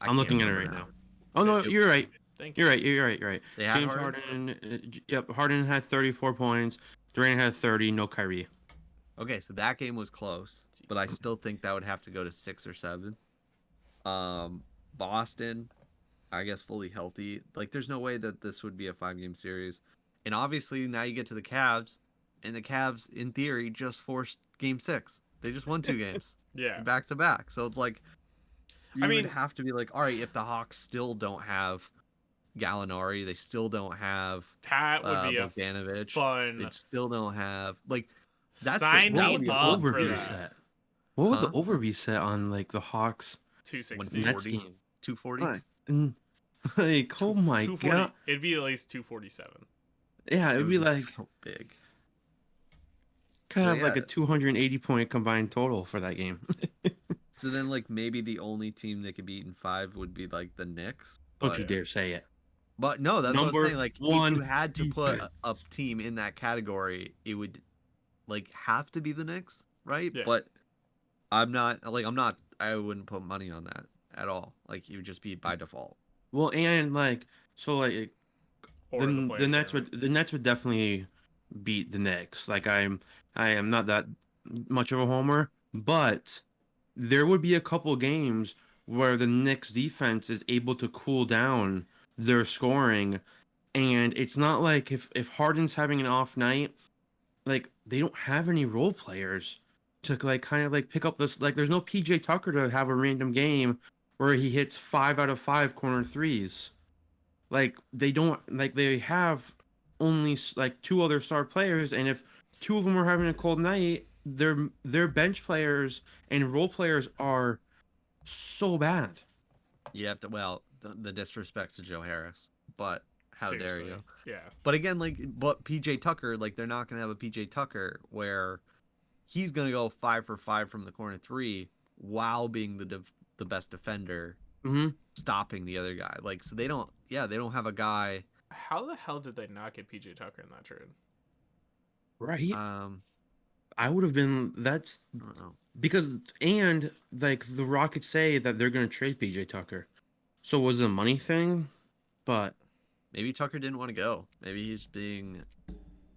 I'm looking at it right now. Oh no, you're right. Thank you. You're right. They had James Harden. Yep, Harden had 34 points. Durant had 30. No Kyrie. Okay, so that game was close, but I still think that would have to go to 6 or 7. Boston, I guess fully healthy. Like, there's no way that this would be a 5-game series. And obviously, now you get to the Cavs, and the Cavs, in theory, just forced Game 6. They just won 2 games. Back to back. So it's like, you would have to be like, all right, if the Hawks still don't have Gallinari, they still don't have that would be Bogdanovic, fun. They still don't have sign me up for that. Set. What would the over be set on like the Hawks? 260. 240. Like, oh my god, it'd be at least 247. Yeah, it'd be like so big. Kind of like a 280 point combined total for that game. So then, like, maybe the only team they could beat in 5 would be like the Knicks. Don't you dare say it. But no, that's what I'm saying. Like, if you had to put a team in that category, it would like have to be the Knicks, right? Yeah. But I wouldn't put money on that at all. Like, it would just be by default. Well, and like, so like, the Nets would definitely beat the Knicks. Like, I am not that much of a homer, but there would be a couple games where the Knicks defense is able to cool down their scoring, and it's not like if Harden's having an off night, like, they don't have any role players to like kind of like pick up this. Like, there's no PJ Tucker to have a random game where he hits 5 out of 5 corner threes. Like, they don't, like, they have only like 2 other star players, and if 2 of them are having a cold night, their bench players and role players are so bad. You have to, the disrespect to Joe Harris, but how Seriously. dare you? Yeah. But again, but PJ Tucker, like, they're not gonna have a PJ Tucker where he's gonna go 5 for 5 from the corner 3 while being the best defender, stopping the other guy. Like, so they don't have a guy. How the hell did they not get PJ Tucker in that trade? Right. I would have been. I don't know. Because, and like, the Rockets say that they're going to trade PJ Tucker. So was it a money thing? But maybe Tucker didn't want to go. Maybe he's being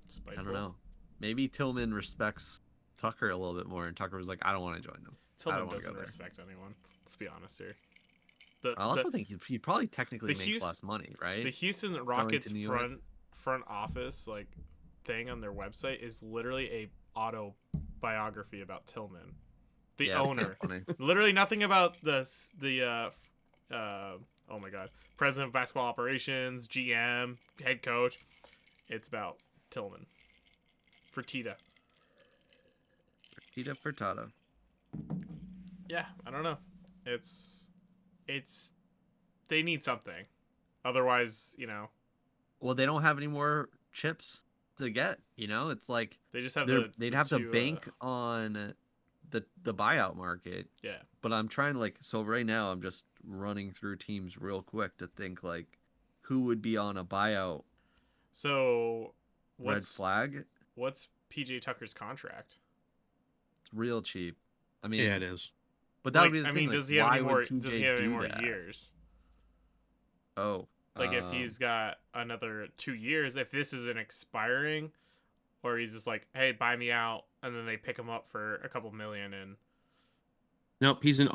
spiteful. I don't know. Maybe Tillman respects Tucker a little bit more, and Tucker was like, I don't want to join them. Tillman doesn't respect anyone. Let's be honest here. I also think he'd probably technically make less money, right? The Houston Rockets front office like thing on their website is literally a autobiography about Tillman, the owner. Literally nothing about the oh my god, president of basketball operations, GM, head coach. It's about Tillman. Fertitta. Fertitta Furtado. Yeah, I don't know. It's they need something. Otherwise, Well, they don't have any more chips to get. It's like they just have they'd have to bank on the buyout market. Yeah. But I'm trying so right now I'm just running through teams real quick to think who would be on a buyout. So red flag. What's PJ Tucker's contract? It's real cheap. I mean, yeah, it is. But that would be the thing. Does he have any more? Does he have any more years? Oh, if he's got another 2 years, if this isn't expiring, or he's just like, hey, buy me out, and then they pick him up for a couple million and. Nope, he's an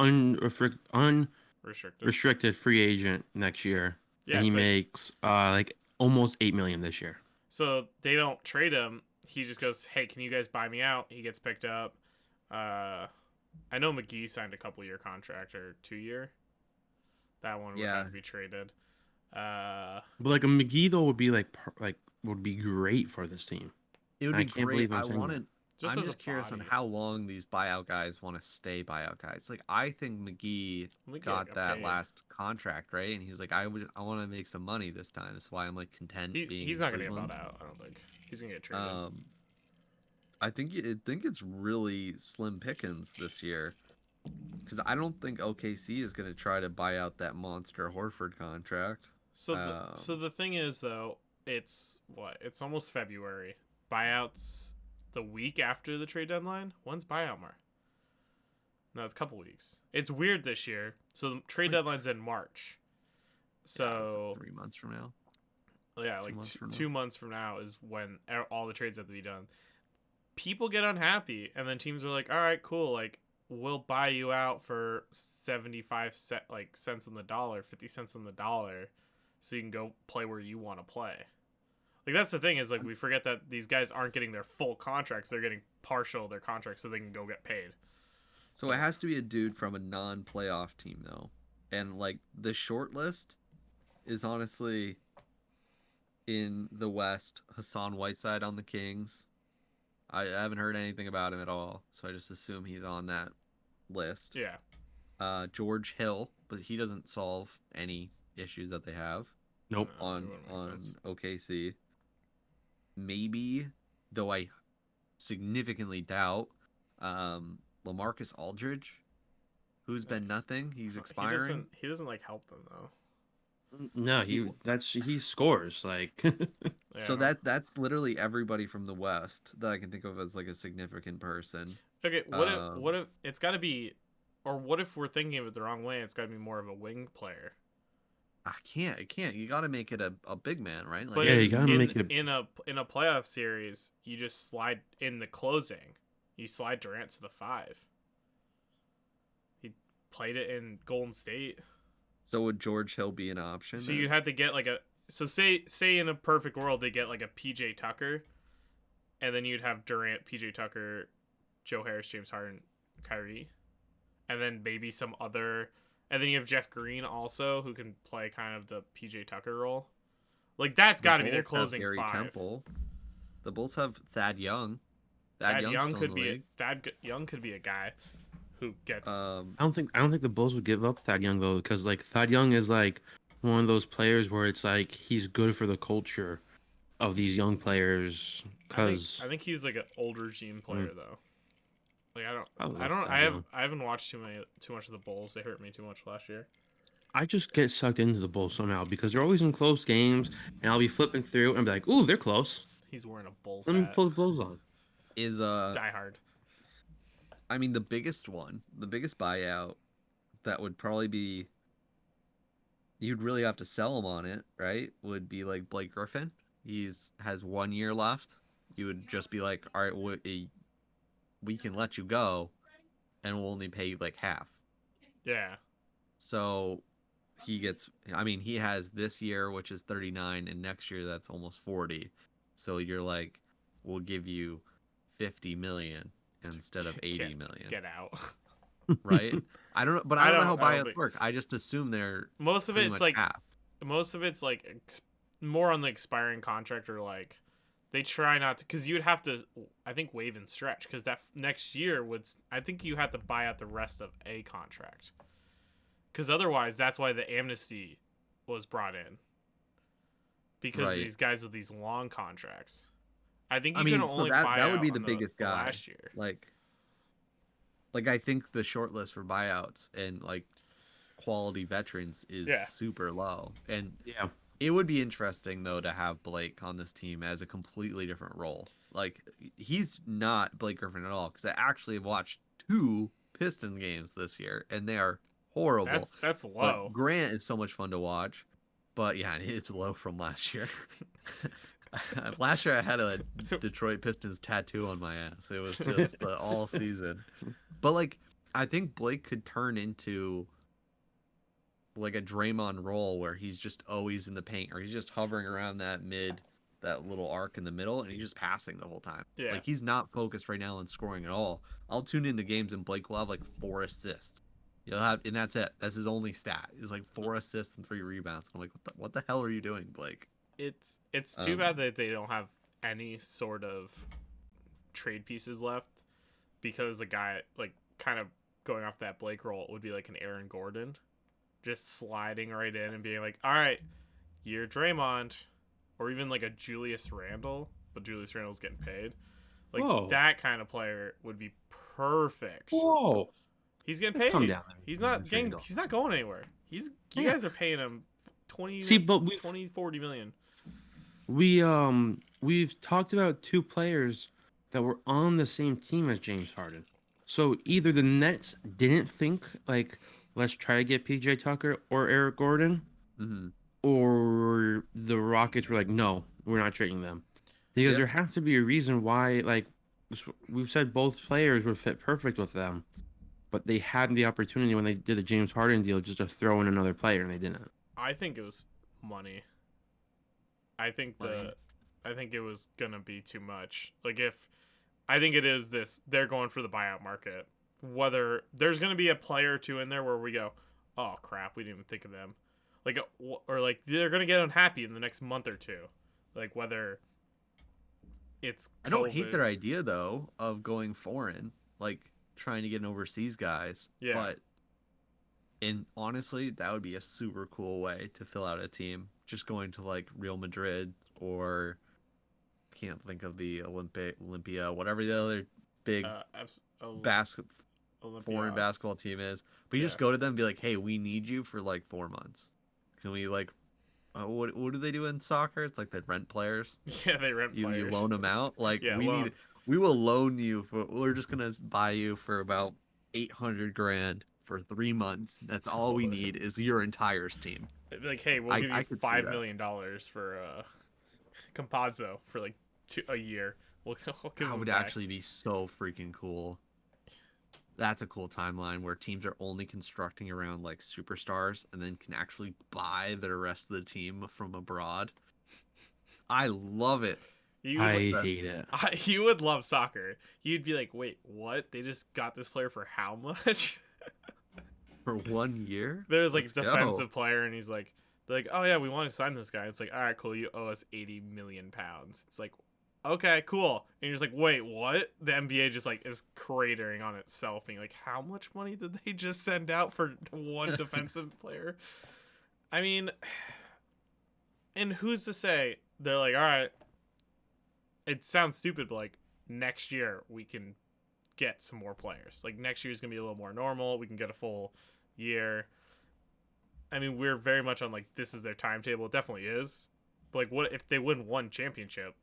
unrestricted free agent next year. Yeah, and he makes almost $8 million this year. So they don't trade him. He just goes, hey, can you guys buy me out? He gets picked up. I know McGee signed a couple-year contract or 2-year. That one would have to be traded. But a McGee though would be would be great for this team. It would be great. I'm just curious on how long these buyout guys want to stay buyout guys. I think McGee got that last contract, right? And he's like, I want to make some money this time. That's why I'm content. He's not gonna get bought out. I don't think he's gonna get traded. I think it's really slim pickings this year, because I don't think OKC is gonna try to buy out that monster Horford contract. So the thing is though, it's almost February. Buyouts the week after the trade deadline. When's buyout mark? No, it's a couple weeks. It's weird this year. So the trade deadline's in March. So 3 months from now. Yeah, 2 months from now is when all the trades have to be done. People get unhappy, and then teams are like, all right, cool, we'll buy you out for 75 cents on the dollar, 50 cents on the dollar, so you can go play where you want to play. That's the thing is, we forget that these guys aren't getting their full contracts. They're getting partial of their contracts so they can go get paid. So it has to be a dude from a non-playoff team, though. And, the short list is honestly in the West, Hassan Whiteside on the Kings. I haven't heard anything about him at all, so I just assume he's on that list. Yeah. George Hill, but he doesn't solve any issues that they have. Nope. On OKC. Maybe, though I significantly doubt, LaMarcus Aldridge, who's been nothing. He's expiring. He doesn't help them though. No, he scores Yeah, so that's literally everybody from the West that I can think of as a significant person. Okay, what if it's got to be, or what if we're thinking of it the wrong way? It's got to be more of a wing player. It can't. You got to make it a big man, right? But you got to make it in a playoff series. You just slide in the closing. You slide Durant to the 5. He played it in Golden State. So would George Hill be an option? So you had to get say in a perfect world they get a PJ Tucker, and then you'd have Durant, PJ Tucker, Joe Harris, James Harden, Kyrie, and then maybe some other. And then you have Jeff Green also, who can play kind of the PJ Tucker role. That's got to be their closing Gary 5. Temple. The Bulls have Thad Young. Thad Young could be a guy who gets. I don't think the Bulls would give up Thad Young though, because Thad Young is one of those players where it's he's good for the culture of these young players. Because I think he's an older regime player though. I haven't watched too much of the Bulls. They hurt me too much last year. I just get sucked into the Bulls somehow because they're always in close games, and I'll be flipping through and be like, "Ooh, they're close." He's wearing a Bulls hat. Let me pull the Bulls on. Is Die Hard. I mean, the biggest buyout that would probably be. You'd really have to sell him on it, right? Would be Blake Griffin. Has 1 year left. You would just be all right, we can let you go, and we'll only pay you half. Yeah. So he gets. I mean, he has this year, which is 39, and next year that's almost 40. So you're we'll give you 50 million instead of 80 million. Get out. Right? I don't know, but I don't know how buyouts work. I just assume they're most of it's half. Most of it's more on the expiring contract or They try not to, because you'd have to, I think, waive and stretch, because that next year I think you have to buy out the rest of a contract. Because otherwise, that's why the amnesty was brought in. Because these guys with these long contracts. I think you can only buy that would out be the biggest the guy last year. Like I think the short list for buyouts and like quality veterans is super low. And it would be interesting though to have Blake on this team as a completely different role. Like he's not Blake Griffin at all, because I actually have watched 2 Piston games this year and they are horrible. That's low. But Grant is so much fun to watch. But yeah, it's low from last year. Last year I had a Detroit Pistons tattoo on my ass. It was just all season. But like I think Blake could turn into like a Draymond role where he's just always in the paint, or he's just hovering around that little arc in the middle, and he's just passing the whole time. Yeah. Like he's not focused right now on scoring at all. I'll tune into games and Blake will have like 4 assists. And that's it. That's his only stat. Is like 4 assists and 3 rebounds. I'm like, what the hell are you doing, Blake? It's too bad that they don't have any sort of trade pieces left, because a guy like kind of going off that Blake role would be like an Aaron Gordon, just sliding right in and being like, all right, you're Draymond, or even like a Julius Randle, but Julius Randle's getting paid. Like that kind of player would be perfect. Whoa. He's getting paid. Come down there. He's not going anywhere. You guys are paying him 40 million. We've talked about 2 players that were on the same team as James Harden. So either the Nets didn't think like, let's try to get PJ Tucker or Eric Gordon, or the Rockets were like, no, we're not trading them, because there has to be a reason why. Like we've said, both players would fit perfect with them. But they had the opportunity when they did the James Harden deal just to throw in another player, and they didn't. I think it was money. I think it was gonna be too much. Like I think it is this. They're going for the buyout market. Whether there's gonna be a player or 2 in there where we go, oh crap, we didn't even think of them. Like or like they're gonna get unhappy in the next month or 2. Like whether it's COVID. I don't hate their idea though of going foreign. Like trying to get an overseas guys, and honestly that would be a super cool way to fill out a team, just going to like Real Madrid, or I can't think of the Olympia, whatever the other big foreign basketball team is, but you just go to them and be like, hey, we need you for like 4 months. Can we like what do they do in soccer? It's like they rent players. Yeah, they rent players. You loan them out. Like we will loan you we're just gonna buy you for about $800,000 for 3 months. That's all we need is your entire team. Like, hey, we'll give you $5 million for Campazzo for like a year. We'll that would actually be so freaking cool. That's a cool timeline where teams are only constructing around like superstars and then can actually buy the rest of the team from abroad. I love it. I hate it. You would love soccer. You'd be like, wait, what? They just got this player for how much? For 1 year? There's like a defensive player, and they're like, oh yeah, we want to sign this guy. It's like, all right, cool, you owe us 80 million pounds. It's like, okay, cool. And you're just like, wait, what? The NBA just like is cratering on itself, being like, how much money did they just send out for one defensive player? I mean, and who's to say they're like, all right, it sounds stupid, but like next year we can get some more players. Like next year's gonna be a little more normal. We can get a full year. I mean, we're very much on like, this is their timetable. It definitely is. But like, what if they win 1 championship?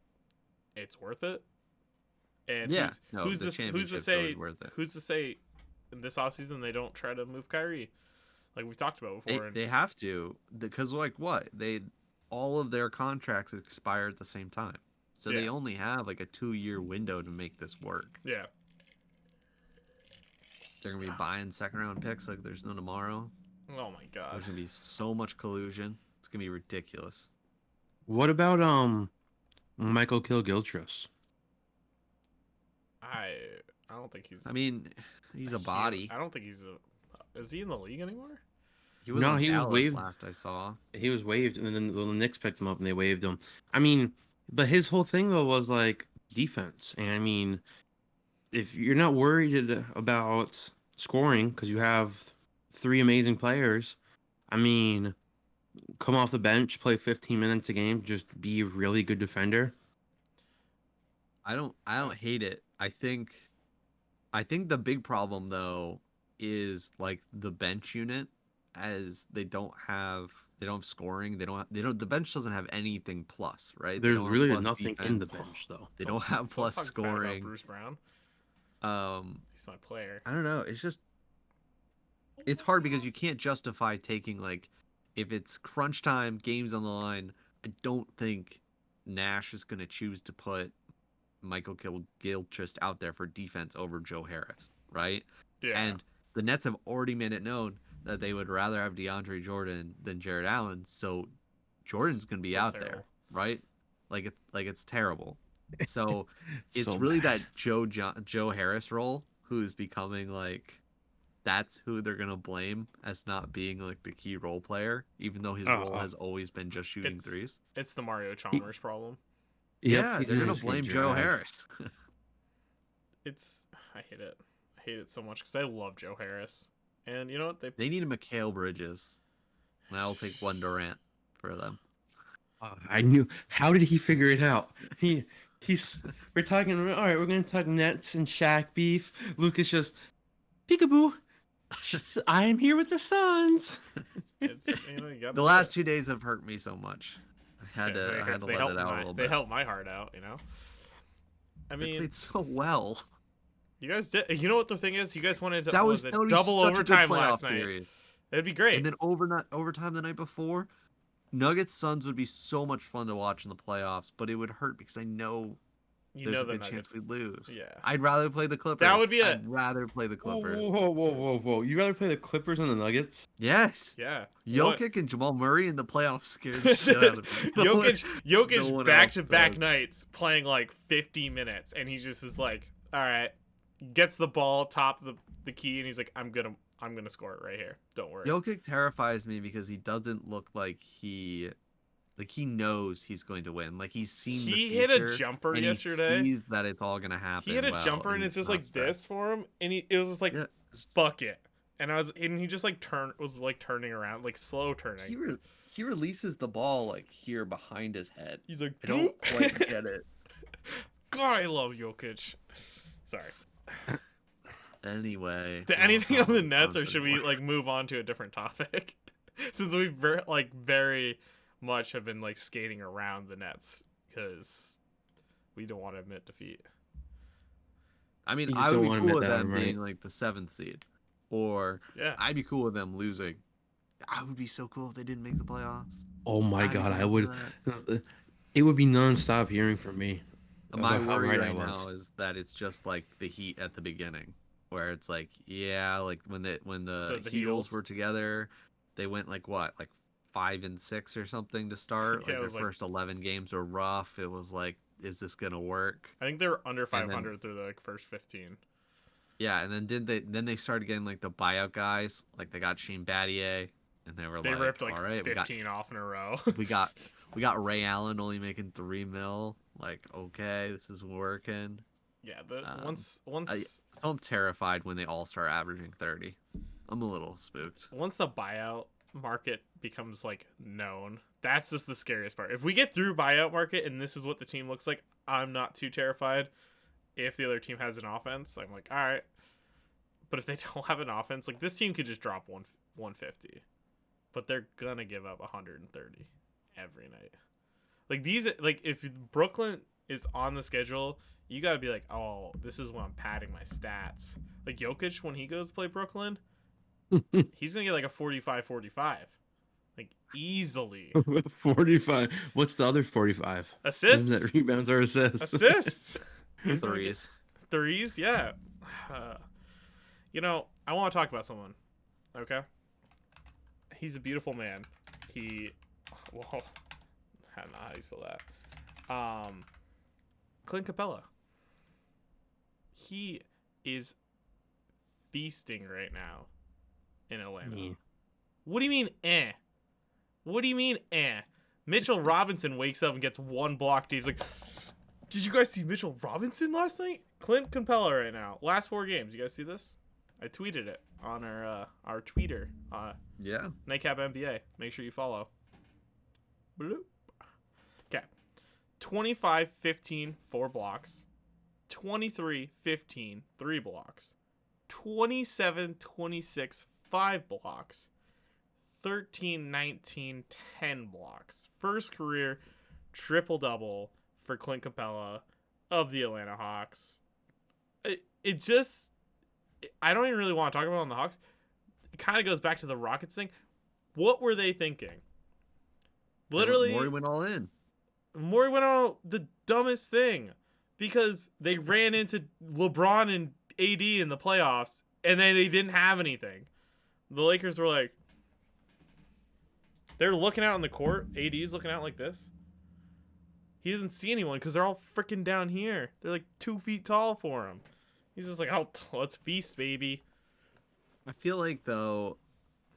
It's worth it. And who's to say in this offseason they don't try to move Kyrie, like we've talked about before? They have to, because like what all of their contracts expire at the same time. So they only have like a 2-year window to make this work. Yeah. They're going to be buying second-round picks like there's no tomorrow. Oh, my God. There's going to be so much collusion. It's going to be ridiculous. What about Michael Kilgilchrist? I don't think he's... I mean, he's a body. I don't think he's a... Is he in the league anymore? He was waived last I saw. He was waived, and then the Knicks picked him up, and they waived him. I mean... But his whole thing though was like defense, and I mean, if you're not worried about scoring because you have three amazing players, I mean, come off the bench, play 15 minutes a game, just be a really good defender. I don't hate it. I think the big problem though is like the bench unit, as they don't have scoring, the bench doesn't have anything plus, right? They There's don't have really plus nothing in the defense. bench though. They don't have plus talk bad about scoring. Bruce Brown. Um, He's my player. I don't know. It's hard because you can't justify taking like if it's crunch time, games on the line. I don't think Nash is going to choose to put Michael Gilchrist out there for defense over Joe Harris, right? Yeah. And the Nets have already made it known that they would rather have DeAndre Jordan than Jared Allen, so Jordan's going to be So out terrible. there, right? It's terrible. So it's So really bad. that Joe Harris role who's becoming like that's who they're gonna blame as not being like the key role player, even though his role has always been just shooting It's threes. it's the Mario Chalmers problem. Yep, Yeah, he's they're gonna just get blame Joe dragged. Harris. I hate it. I hate it so much because I love Joe Harris. And you know what? They need a Mikal Bridges, and I'll take one Durant for them. I knew. How did he figure it out? He's. We're talking. All right, we're gonna talk Nets and Shaq beef. Lucas just peekaboo. I am here with the Suns. It's you gotta The do last it. 2 days have hurt me so much. I had to let it out a little bit. They helped my heart out, you know. I They mean, played so well. you guys did. You know what the thing is? You guys wanted to That was double such a good overtime playoff last night. series. It'd be great. And then overtime the night before, Nuggets Suns would be so much fun to watch in the playoffs, but it would hurt because I know you there's know a the good Nuggets. chance we'd lose. Yeah. I'd rather play the Clippers. That would be I'd rather play the Clippers. Whoa! You rather play the Clippers than the Nuggets? Yes. Yeah. Jokic and Jamal Murray in the playoffs scared the shit out of me. Jokic one back else to back does. nights playing like 50 minutes, and he just is like, all right, gets the ball top of the key, and he's like, I'm gonna score it right here. Don't worry. Jokic terrifies me because he doesn't look like he knows he's going to win. Like he's seen the He future, hit a jumper and yesterday. He sees that it's all gonna happen. He hit a well, jumper, and he's it's just not like stressed. this for him, and it was just like Yeah. bucket, and he just like was like turning around, like slow turning. He releases the ball like here behind his head. He's like, I don't quite get it. God, I love Jokic. Sorry. Anyway, Anything on the Nets, or should we like move on to a different topic? Since we very much have been like skating around the Nets because we don't want to admit defeat. I mean, You just I would don't be wanna cool admit with that, them right? being like the 7th seed, or Yeah. I'd be cool with them losing. I would be so cool if they didn't make the playoffs. Oh my I'd be God, I cool would. with that. It would be nonstop hearing from me. My about how worry right I right was. now is that it's just like the Heat at the beginning, where it's like, yeah, like when the The Heatles Heatles. were together, they went like what, like 5-6 or something to start. Yeah, it Like was their like- first 11 games were rough. It was like, is this gonna work? I think they were under And 500 through the like first 15. Yeah, and then they started getting like the buyout guys, like they got Shane Battier, and they were They like, ripped like all right, 15 off in a row. we got Ray Allen only making $3 million. Like, okay, this is working. Yeah, So once I'm terrified when they all start averaging 30. I'm a little spooked. once the buyout market becomes like known, that's just the scariest part. If we get through buyout market and this is what the team looks like, I'm not too terrified. If the other team has an offense, I'm like, all right. But if they don't have an offense, like this team could just drop 150, but they're gonna give up 130 every night. Like if Brooklyn is on the schedule, you gotta be like, oh, this is when I'm padding my stats. Like Jokic, when he goes to play Brooklyn, he's gonna get like a 45-45, like easily. 45. What's the other 45? Assists, Isn't that rebounds or assists? assists, He's gonna get Threes. threes. Yeah. I want to talk about someone. Okay. He's a beautiful man. Well, I don't know how you spell that. Clint Capella. He is feasting right now in Atlanta. Yeah. What do you mean, eh? What do you mean, eh? Mitchell Robinson wakes up and gets one block. He's like, did you guys see Mitchell Robinson last night? Clint Capella right now. Last 4 games. You guys see this? I tweeted it on our tweeter. Yeah. Nightcap NBA. Make sure you follow. Bloop. Okay. 25-15, 4 blocks. 23-15, 3 blocks. 27-26, 5 blocks. 13-19, 10 blocks. First career triple-double for Clint Capella of the Atlanta Hawks. It just... I don't even really want to talk about it on the Hawks. It kind of goes back to the Rockets thing. What were they thinking? Literally... Morey went all in. Morey went on the dumbest thing. Because they ran into LeBron and AD in the playoffs, and then they didn't have anything. The Lakers were like... They're looking out on the court. AD's looking out like this. He doesn't see anyone because they're all freaking down here. They're like 2 feet tall for him. He's just like, oh, let's feast, baby. I feel like, though,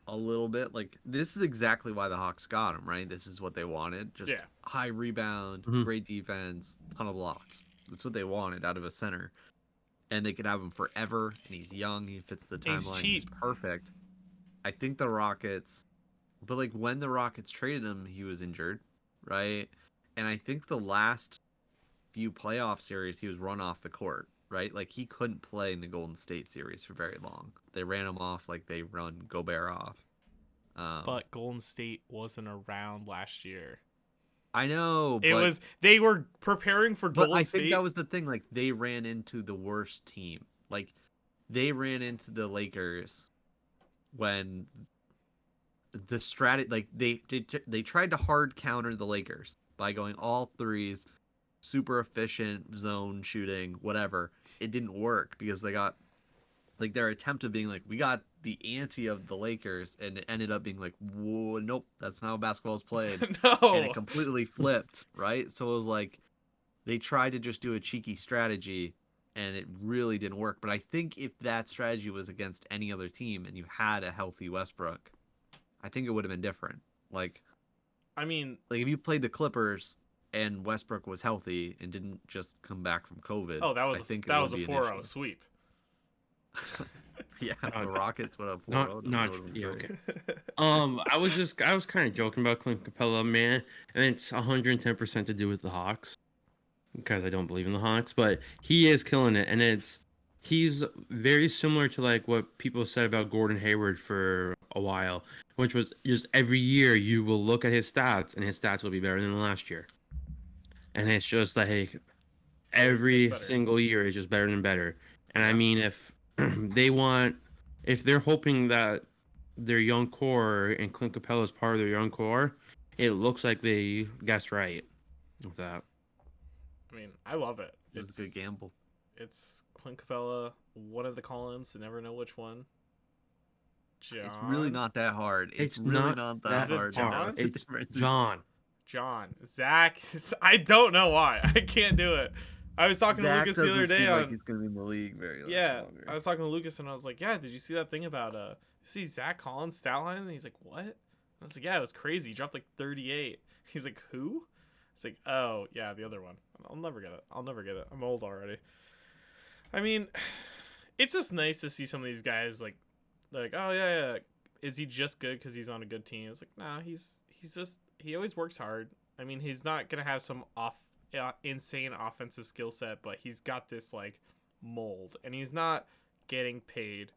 a little bit, like, this is exactly why the Hawks got him, right? This is what they wanted. Just high rebound, great defense, ton of blocks. That's what they wanted out of a center. And they could have him forever, and he's young, he fits the timeline, he's perfect. I think the Rockets... But, like, when the Rockets traded him, he was injured, right? And I think the last few playoff series, he was run off the court, right? Like, he couldn't play in the Golden State series for very long. They ran him off like they run Gobert off. But Golden State wasn't around last year. I know. They were preparing for Golden State. But I think that was the thing. Like, they ran into the worst team. Like, they ran into the Lakers when... The strategy, like they tried to hard counter the Lakers by going all threes, super efficient zone shooting, whatever. It didn't work because they got like their attempt of being like, we got the ante of the Lakers, and it ended up being like, whoa, nope, that's not how basketball is played. No, and it completely flipped, right? So it was like they tried to just do a cheeky strategy, and it really didn't work. But I think if that strategy was against any other team, and you had a healthy Westbrook, I think it would have been different. Like, I mean, like if you played the Clippers and Westbrook was healthy and didn't just come back from COVID. Oh, that was I think that was a 4-0 sweep. Yeah, the Rockets would have 4-0. Yeah, okay. I was kind of joking about Clint Capella, man, and it's 110% to do with the Hawks because I don't believe in the Hawks, but he is killing it, and he's very similar to like what people said about Gordon Hayward for a while, which was just every year you will look at his stats and his stats will be better than the last year. And it's just like every single year is just better and better. And I mean, if they're hoping that their young core and Clint Capella is part of their young core, it looks like they guessed right with that. I mean, I love it. It's a good gamble. It's Clint Capella, one of the Collins, I never know which one. John. It's really not that hard. It's really not that hard. John? It's John. Zach. I don't know why. I can't do it. I was talking to Lucas the other day like he's gonna be in the league very longer. I was talking to Lucas and I was like, yeah, did you see that thing about see Zach Collins stat line? And he's like, what? And I was like, yeah, it was crazy. He dropped like 38. He's like, who? It's like, oh yeah, the other one. I'll never get it. I'm old already. I mean, it's just nice to see some of these guys like, oh yeah. Is he just good because he's on a good team? It's like, nah, he always works hard. I mean, he's not gonna have some insane offensive skill set, but he's got this like mold, and he's not getting paid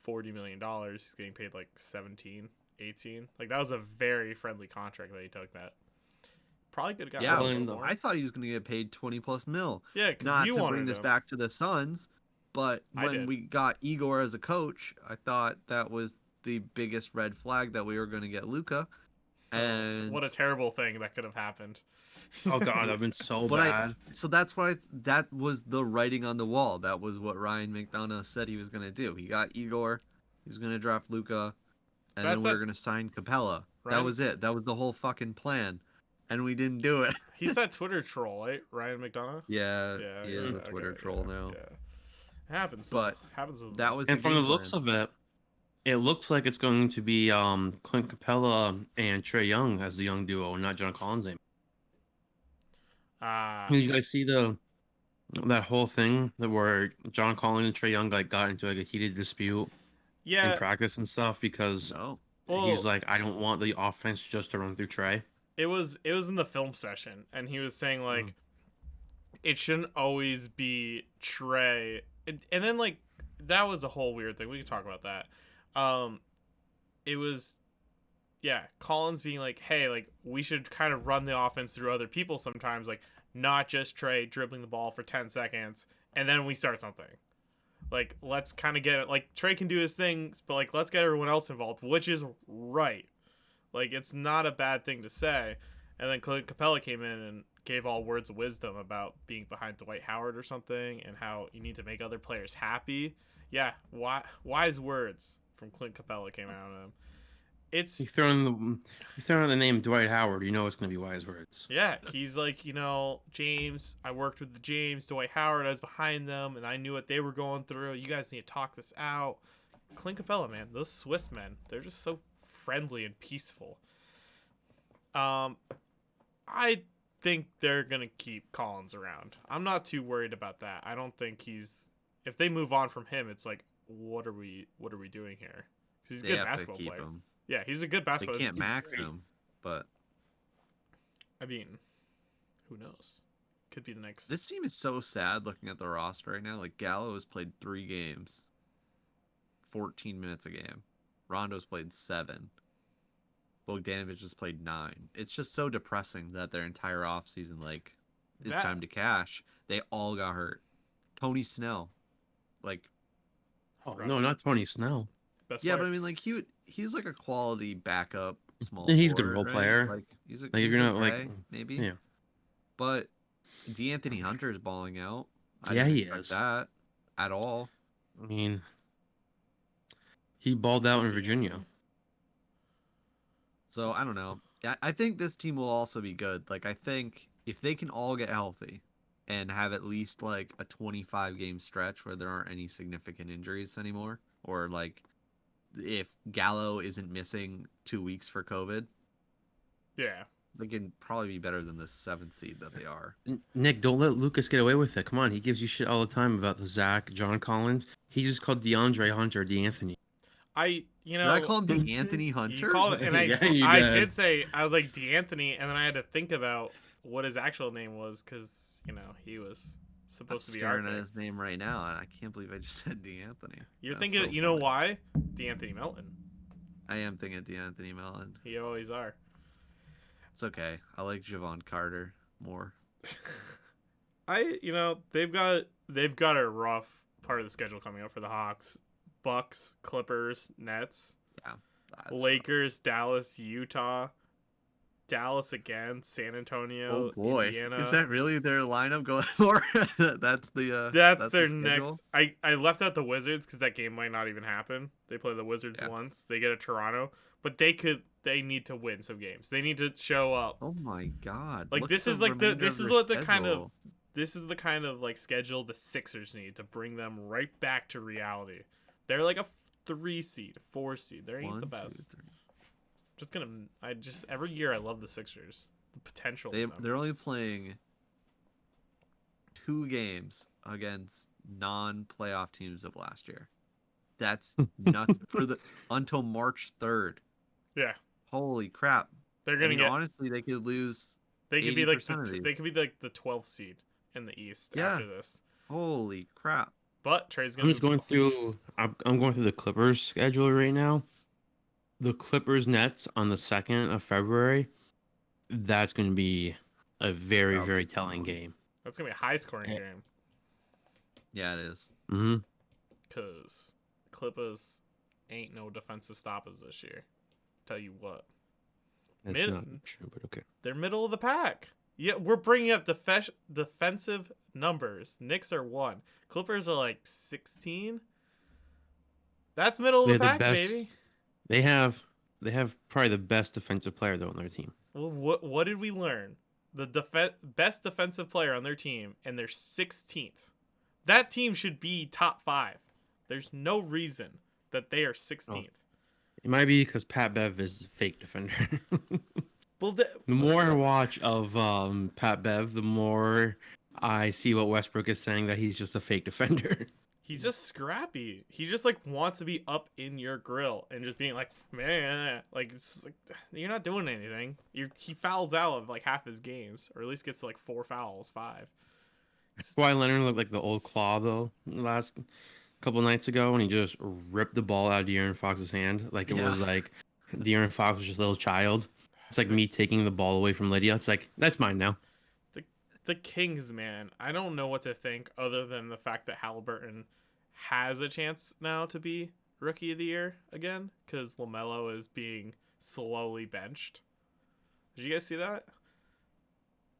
$40 million. He's getting paid like 17, 18. Like that was a very friendly contract that he took. That probably could have gotten. Yeah, I thought he was going to get paid 20+ mil. Yeah, because not you to wanted bring this him back to the Suns, but when we got Igor as a coach, I thought that was the biggest red flag that we were going to get Luka. And what a terrible thing that could have happened. Oh god, that'd been so bad. So that's why that was the writing on the wall. That was what Ryan McDonough said he was going to do. He got Igor, he was going to draft Luka, and then we were going to sign Capella. Right? That was it. That was the whole fucking plan. And we didn't do it. He's that Twitter troll, right? Ryan McDonough? Yeah, he is a Twitter troll now. Yeah. It happens. But happens. That was and from the looks of it, it looks like it's going to be Clint Capella and Trae Young as the young duo, not John Collins anymore. Did you guys see that whole thing where John Collins and Trae Young got into a heated dispute in Yeah. practice and stuff because No. he's like, I don't want the offense just to run through Trae. It was in the film session, and he was saying like it shouldn't always be Trae, and then like that was a whole weird thing. We can talk about that. It was Collins being like, hey, like we should kind of run the offense through other people sometimes, like not just Trae dribbling the ball for 10 seconds and then we start something. Like let's kind of get it. Like Trae can do his things, but like let's get everyone else involved, which is right. Like it's not a bad thing to say. And then Clint Capella came in and gave all words of wisdom about being behind Dwight Howard or something and how you need to make other players happy. Yeah, wise words from Clint Capella came out of him. It's you throw in the name Dwight Howard, you know it's gonna be wise words. Yeah, he's like, James. I worked with the James, Dwight Howard. I was behind them, and I knew what they were going through. You guys need to talk this out. Clint Capella, man, those Swiss men, they're just so friendly and peaceful. I think they're gonna keep Collins around. I'm not too worried about that. I don't think if they move on from him, it's like, what are we doing here? 'Cause he's a good basketball player. Him. Yeah, he's a good basketball player. They can't max him, but I mean, who knows? Could be the next. This team is so sad looking at the roster right now. Like Gallo has played 3 games, 14 minutes a game. Rondo's played 7. Bogdanovich has played 9. It's just so depressing that their entire offseason, like, it's time to cash. They all got hurt. Tony Snell, like, oh no, not Tony Snell. Best yeah, player. but I mean, like he's like a quality backup small. He's a forward, good role right? player. Like he's a, like he's you're gonna okay, like maybe. Yeah. But DeAnthony Hunter is balling out. I Yeah, didn't he expect is. that at all. I mean, he balled out in Virginia. So I don't know. I think this team will also be good. Like I think if they can all get healthy and have at least like a 25 game stretch where there aren't any significant injuries anymore, or like if Gallo isn't missing 2 weeks for COVID, Yeah. they can probably be better than the 7th seed that they are. Nick, don't let Lucas get away with it. Come on, he gives you shit all the time about the Zach, John Collins. He just called DeAndre Hunter DeAnthony. Did I call him DeAnthony Hunter? You called it, and Yeah, I did say, I was like DeAnthony, and then I had to think about what his actual name was because he was supposed to be staring at his name right now, and I can't believe I just said DeAnthony. You're That's thinking, so know funny. why? DeAnthony Melton. I am thinking DeAnthony Melton. You always are. It's okay. I like Javon Carter more. They've got a rough part of the schedule coming up for the Hawks. Bucks, Clippers, Nets, Lakers, rough. Dallas, Utah, Dallas again, San Antonio, oh boy. Indiana. Is that really their lineup going for? That's their the next. I left out the Wizards because that game might not even happen. They play the Wizards once. They get a Toronto, but they need to win some games. They need to show up. Oh my god! Like this is like this is the kind of like schedule the Sixers need to bring them right back to reality. They're like a 3 seed, 4 seed. They ain't the best. 2, 3. Every year I love the Sixers. The potential. They're only playing 2 games against non-playoff teams of last year. That's nuts until March 3rd. Yeah. Holy crap. They're gonna honestly they could lose. They could be like the 12th seed in the East after this. Holy crap. But Trey's I'm going through the Clippers schedule right now. The Clippers Nets on the 2nd of February. That's going to be a very, very telling game. That's going to be a high scoring game. Yeah, it is. Mm-hmm. Because Clippers ain't no defensive stoppers this year. Tell you what. That's not true, but okay. They're middle of the pack. Yeah, we're bringing up defensive numbers. Knicks are 1. Clippers are like 16. That's middle of the pack, baby. They have probably the best defensive player though on their team. Well, what did we learn? The best defensive player on their team, and they're 16th. That team should be top 5. There's no reason that they are 16th. It might be because Pat Bev is a fake defender. Well, The more I watch of Pat Bev, the more I see what Westbrook is saying, that he's just a fake defender. he's just scrappy. He just like wants to be up in your grill and just being like, man, like it's just, like you're not doing anything. He fouls out of like half his games, or at least gets like 4 fouls, 5. Kawhi Leonard looked like the old Claw though last couple nights ago when he just ripped the ball out of De'Aaron Fox's hand, like it was like De'Aaron Fox was just a little child. It's like me taking the ball away from Lydia. It's like, that's mine now. The Kings, man, I don't know what to think other than the fact that Halliburton has a chance now to be Rookie of the Year again, because LaMelo is being slowly benched. Did you guys see that?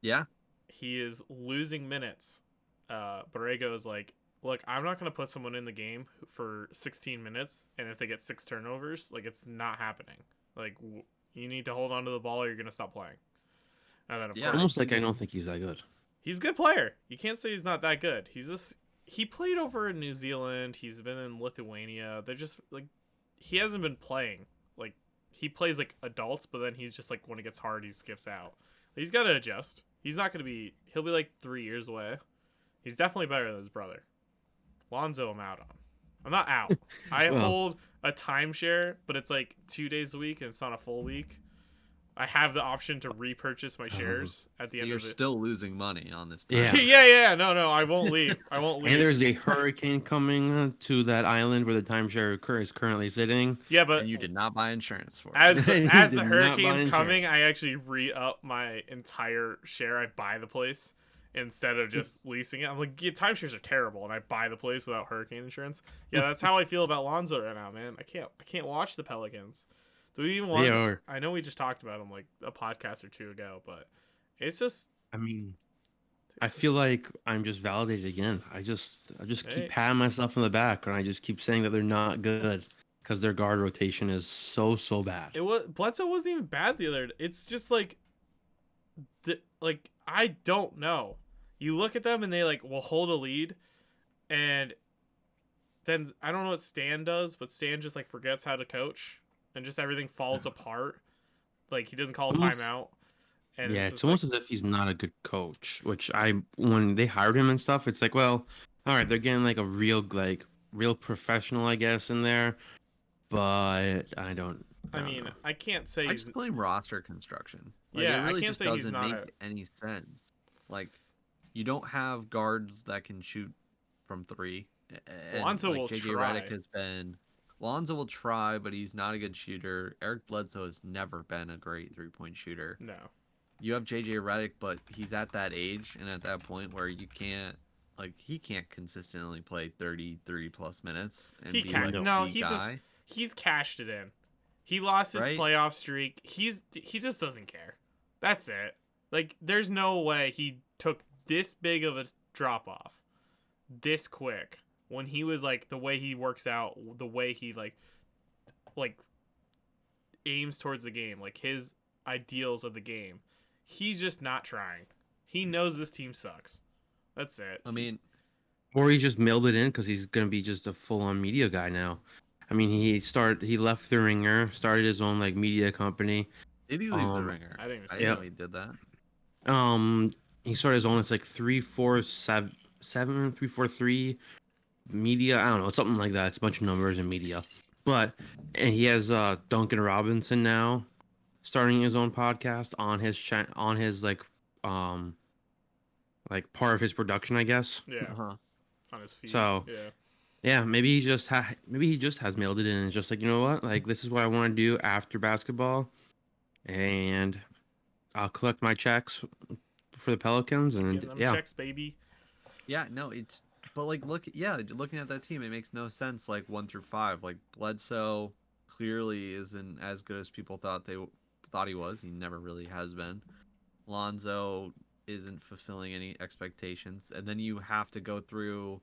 Yeah. He is losing minutes. Borrego is like, look, I'm not going to put someone in the game for 16 minutes, and if they get 6 turnovers, like, it's not happening. Like, you need to hold on to the ball or you're going to stop playing. And then, of course, almost like I don't think he's that good. He's a good player. You can't say he's not that good. He played over in New Zealand. He's been in Lithuania. They're just, like, he hasn't been playing. Like, he plays, like, adults, but then he's just, like, when it gets hard, he skips out. He's got to adjust. He's not going to be, he'll be, like, 3 years away. He's definitely better than his brother. Lonzo, I'm out on. I'm not out. I hold a timeshare, but it's like 2 days a week, and it's not a full week. I have the option to repurchase my shares at the end of it. You're still losing money on this. Yeah. Yeah. No, I won't leave. I won't leave. And there's a hurricane coming to that island where the timeshare is currently sitting. Yeah, but and you did not buy insurance for it. As the did not buy hurricane's coming, insurance. I actually re-up my entire share. I buy the place instead of just leasing it. I'm like, yeah, timeshares are terrible, and I buy the place without hurricane insurance. Yeah, that's how I feel about Lonzo right now, man. I can't watch the Pelicans. Do we even want? Yeah, I know we just talked about them like a podcast or two ago, but it's just. I mean, I feel like I'm just validated again. I just keep patting myself on the back, and I just keep saying that they're not good because their guard rotation is so bad. Bledsoe wasn't even bad the other day. It's just like I don't know. You look at them and they like will hold a lead, and then I don't know what Stan does, but Stan just like forgets how to coach, and just everything falls apart. Like he doesn't call a timeout. And yeah, it's almost as if he's not a good coach. Which when they hired him and stuff, it's like, well, all right, they're getting like a real professional, I guess, in there. But I don't. I mean, I can't say. I just blame roster construction. Like, yeah, it really I can't just say he's doesn't not make any sense. Like, you don't have guards that can shoot from 3. And, Lonzo will JJ try. Redick has been. Lonzo will try, but he's not a good shooter. Eric Bledsoe has never been a great 3-point shooter. No. You have JJ Redick, but he's at that age and at that point where you can't, like, he can't consistently play 33 plus minutes and He be can't. like No, the guy. He's cashed it in. He lost his Right? playoff streak. He just doesn't care. That's it. Like, there's no way he took this big of a drop off this quick when he was like the way he works out, the way he like aims towards the game, like his ideals of the game. He's just not trying. He knows this team sucks. That's it. I mean, Or he just mailed it in because he's gonna be just a full-on media guy now. I mean, he left the Ringer, started his own like media company. did he leave the Ringer? I didn't I see didn't that. know he did that. He started his own. It's like 347, 343 media. I don't know, it's something like that. It's a bunch of numbers and media. And he has Duncan Robinson now starting his own podcast on his like part of his production, I guess. Yeah, Uh-huh. on his feet. So yeah, maybe he just has mailed it in and it's just like, you know what, like this is what I want to do after basketball, and I'll collect my checks for the Pelicans and getting them checks, baby. Yeah, no, but like looking at that team, it makes no sense. Like 1 through 5, like Bledsoe clearly isn't as good as people thought he was. He never really has been. Lonzo isn't fulfilling any expectations, and then you have to go through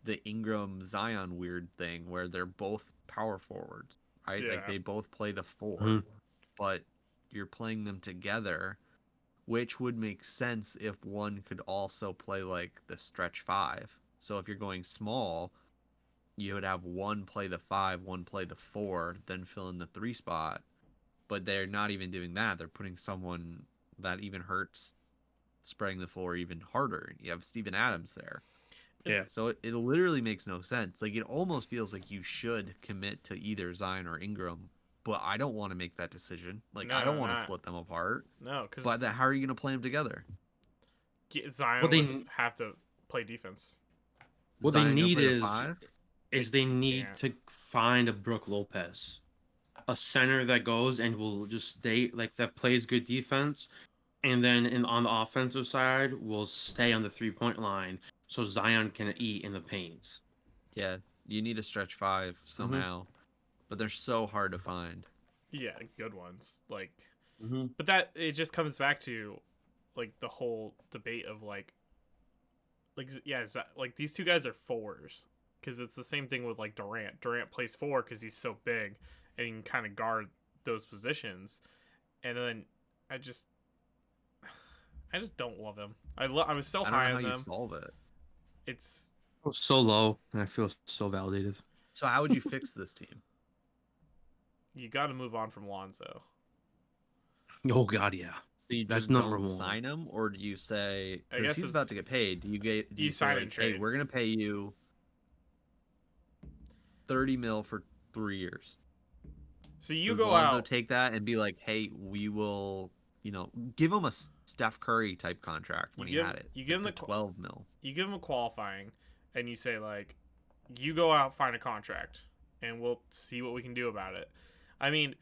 the Ingram Zion weird thing where they're both power forwards, right? Yeah. Like they both play the 4, but you're playing them together, which would make sense if one could also play like the stretch 5. So if you're going small, you would have one play the 5, one play the 4, then fill in the 3 spot. But they're not even doing that. They're putting someone that even hurts spreading the floor even harder. You have Steven Adams there. Yeah. So it literally makes no sense. Like, it almost feels like you should commit to either Zion or Ingram, but I don't want to make that decision. Like, No, I don't want to not. split them apart. No, because But how are you going to play them together? Zion Well, they would have to play defense. what Zion they gonna need play the is 5? they need can't. to find a Brook Lopez, a center that goes and will just stay like that plays good defense, and then on the offensive side will stay on the 3-point line so Zion can eat in the paints. Yeah, you need a stretch 5 somehow, but they're so hard to find. Yeah, good ones. Like, Mm-hmm. but that it just comes back to like the whole debate of like yeah, like these two guys are 4s because it's the same thing with like Durant. Durant plays 4 because he's so big and he can kind of guard those positions, and then I just don't love him. I was so I don't high know on how them. you solve it. It's So low, and I feel so validated. So how would you fix this team? you got to move on from Lonzo. Oh God, yeah. So you That's just number don't one. sign him, or do you say I because guess he's it's- about to get paid? Do you say sign and like, hey, trade. we're gonna pay you $30 million for 3 years? So you Does go Lonzo out. take that and be like, hey, we will, give him a Steph Curry type contract when he had it. You give him like the 12 mil. You give him a qualifying, and you say like, you go out find a contract, and we'll see what we can do about it. I mean,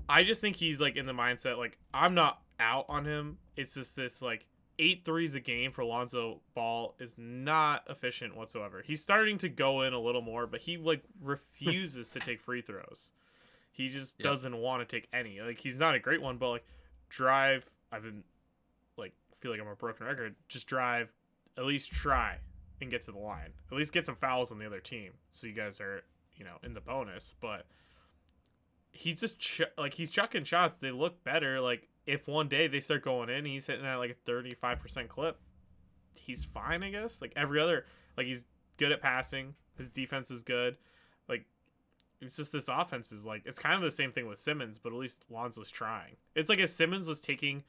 I just think he's like in the mindset like I'm not out on him. It's just this like 8 threes a game for Lonzo Ball is not efficient whatsoever. He's starting to go in a little more, but he like refuses to take free throws. He just doesn't want to take any. Like he's not a great one, but like drive. I've been like feel like I'm a broken record. Just drive, at least try and get to the line. At least get some fouls on the other team, so you guys are in the bonus. But he's just he's chucking shots. They look better. Like if one day they start going in, he's hitting at like a 35% clip. He's fine, I guess. Like every other, like he's good at passing. His defense is good. Like it's just this offense is like it's kind of the same thing with Simmons, but at least Lonzo's trying. It's like if Simmons was taking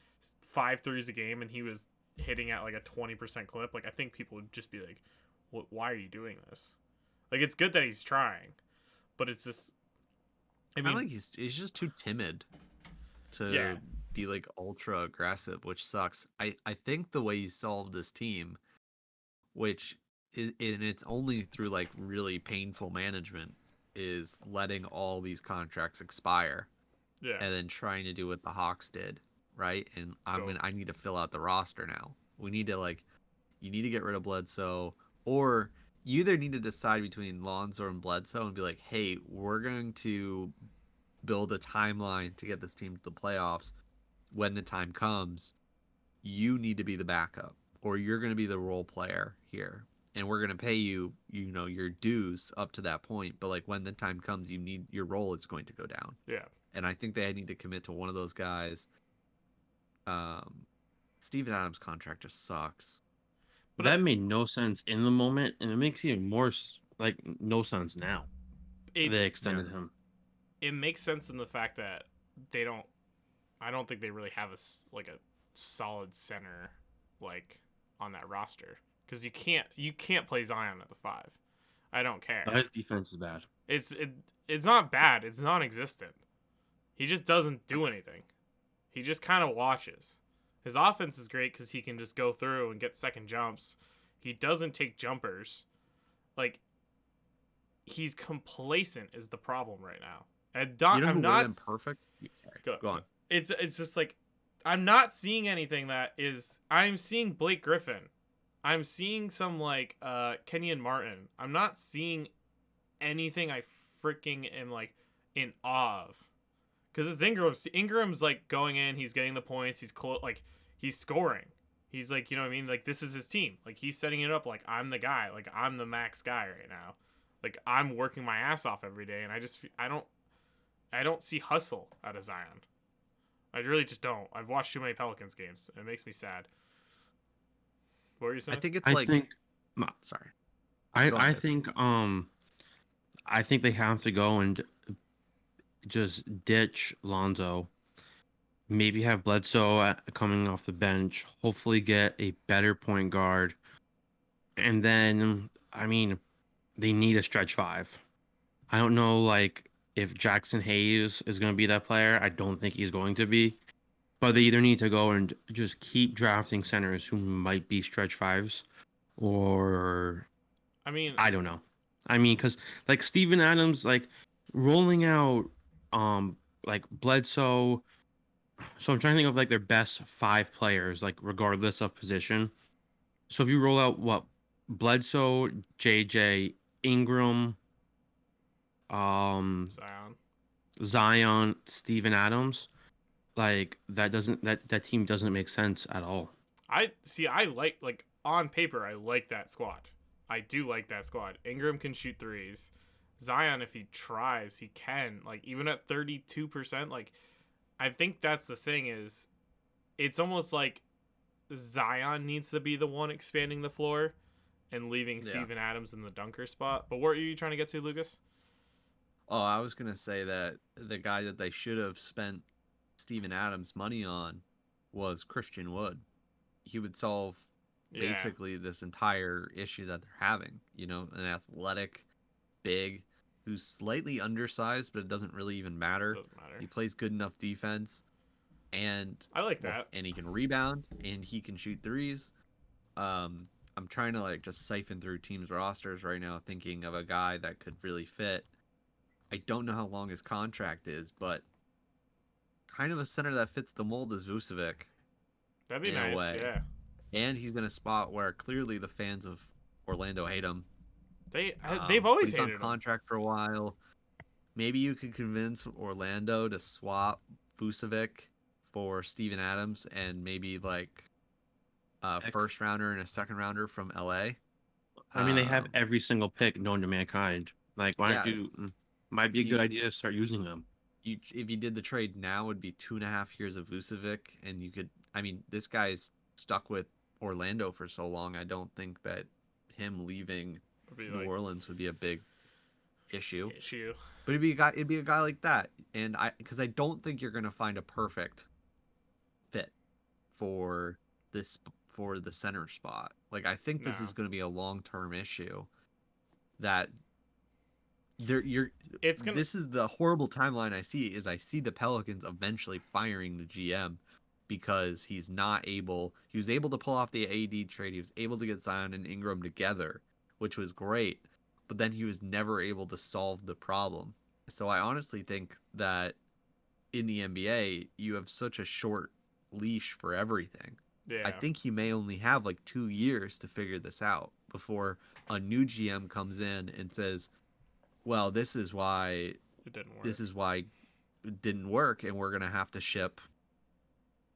5 threes a game and he was hitting at like a 20% clip, like I think people would just be like, why are you doing this? Like it's good that he's trying, but it's just I mean like he's just too timid to be like ultra aggressive, which sucks. I think the way you solve this team, which is and it's only through like really painful management, is letting all these contracts expire. Yeah. And then trying to do what the Hawks did, right? And I need to fill out the roster now. We need to you need to get rid of Bledsoe, or you either need to decide between Lonzo and Bledsoe and be like, hey, we're going to build a timeline to get this team to the playoffs. When the time comes, you need to be the backup, or you're going to be the role player here, and we're going to pay you, your dues up to that point. But like when the time comes, your role is going to go down. Yeah. And I think they need to commit to one of those guys. Steven Adams' contract just sucks. But that made no sense in the moment, and it makes even more like no sense now. They extended him. It makes sense in the fact that they don't. I don't think they really have a solid center like on that roster because you can't play Zion at the 5. I don't care. His defense is bad. It's not bad. It's non-existent. He just doesn't do anything. He just kind of watches. His offense is great because he can just go through and get second jumps. He doesn't take jumpers. Like, he's complacent is the problem right now. I'm not perfect. Go on. It's just like I'm not seeing anything that is. I'm seeing Blake Griffin. I'm seeing some like Kenyon Martin. I'm not seeing anything I freaking am like in awe of. Because it's Ingram. Ingram's like going in. He's getting the points. He's he's scoring. He's like, you know what I mean? Like this is his team. Like he's setting it up. Like I'm the guy. Like I'm the max guy right now. Like I'm working my ass off every day, and I don't see hustle out of Zion. I really just don't. I've watched too many Pelicans games. It makes me sad. What were you saying? I think it's sorry. I think I think they have to go and just ditch Lonzo. Maybe have Bledsoe coming off the bench. Hopefully get a better point guard. And then, I mean, they need a stretch five. I don't know, like, if Jackson Hayes is going to be that player. I don't think he's going to be. But they either need to go and just keep drafting centers who might be stretch fives, or I mean, I don't know. I mean, because like Steven Adams, like rolling out, like Bledsoe. So I'm trying to think of like their best 5 players, like regardless of position. So if you roll out what Bledsoe, JJ, Ingram, um, Zion. Zion, Steven Adams, like that team doesn't make sense at all. I see. I like on paper, I like that squad. I do like that squad. Ingram can shoot threes. Zion, if he tries, he can. Like even at 32%, like I think that's the thing is, it's almost like Zion needs to be the one expanding the floor and leaving Steven Adams in the dunker spot. But what are you trying to get to, Lucas? Oh, I was gonna say that the guy that they should have spent Steven Adams money on was Christian Wood. He would solve basically this entire issue that they're having. You know, an athletic, big, who's slightly undersized, but it doesn't really even matter. Doesn't matter. He plays good enough defense, and I like that. And he can rebound, and he can shoot threes. I'm trying to like just siphon through teams' rosters right now, thinking of a guy that could really fit. I don't know how long his contract is, but kind of a center that fits the mold is Vucevic. That'd be in nice, a way. yeah. And he's in a spot where clearly the fans of Orlando hate him. They've always he's hated on contract for a while. Maybe you could convince Orlando to swap Vucevic for Steven Adams and maybe like a first rounder and a second rounder from LA. I mean, they have every single pick known to mankind. Like, why don't you? Might be a good idea to start using them. If you did the trade now, it would be 2.5 years of Vucevic, and you could. I mean, this guy's stuck with Orlando for so long. I don't think that him leaving New Orleans would be a big issue. But it'd be a guy like that, and because I don't think you're gonna find a perfect fit for the center spot. Like I think this is gonna be a long-term issue. That this is the horrible timeline I see. Is I see the Pelicans eventually firing the GM because he was able to pull off the AD trade. He was able to get Zion and Ingram together, which was great. But then he was never able to solve the problem. So I honestly think that in the NBA, you have such a short leash for everything. Yeah. I think he may only have like 2 years to figure this out before a new GM comes in and says, well, this is why it didn't work. This is why it didn't work, and we're going to have to ship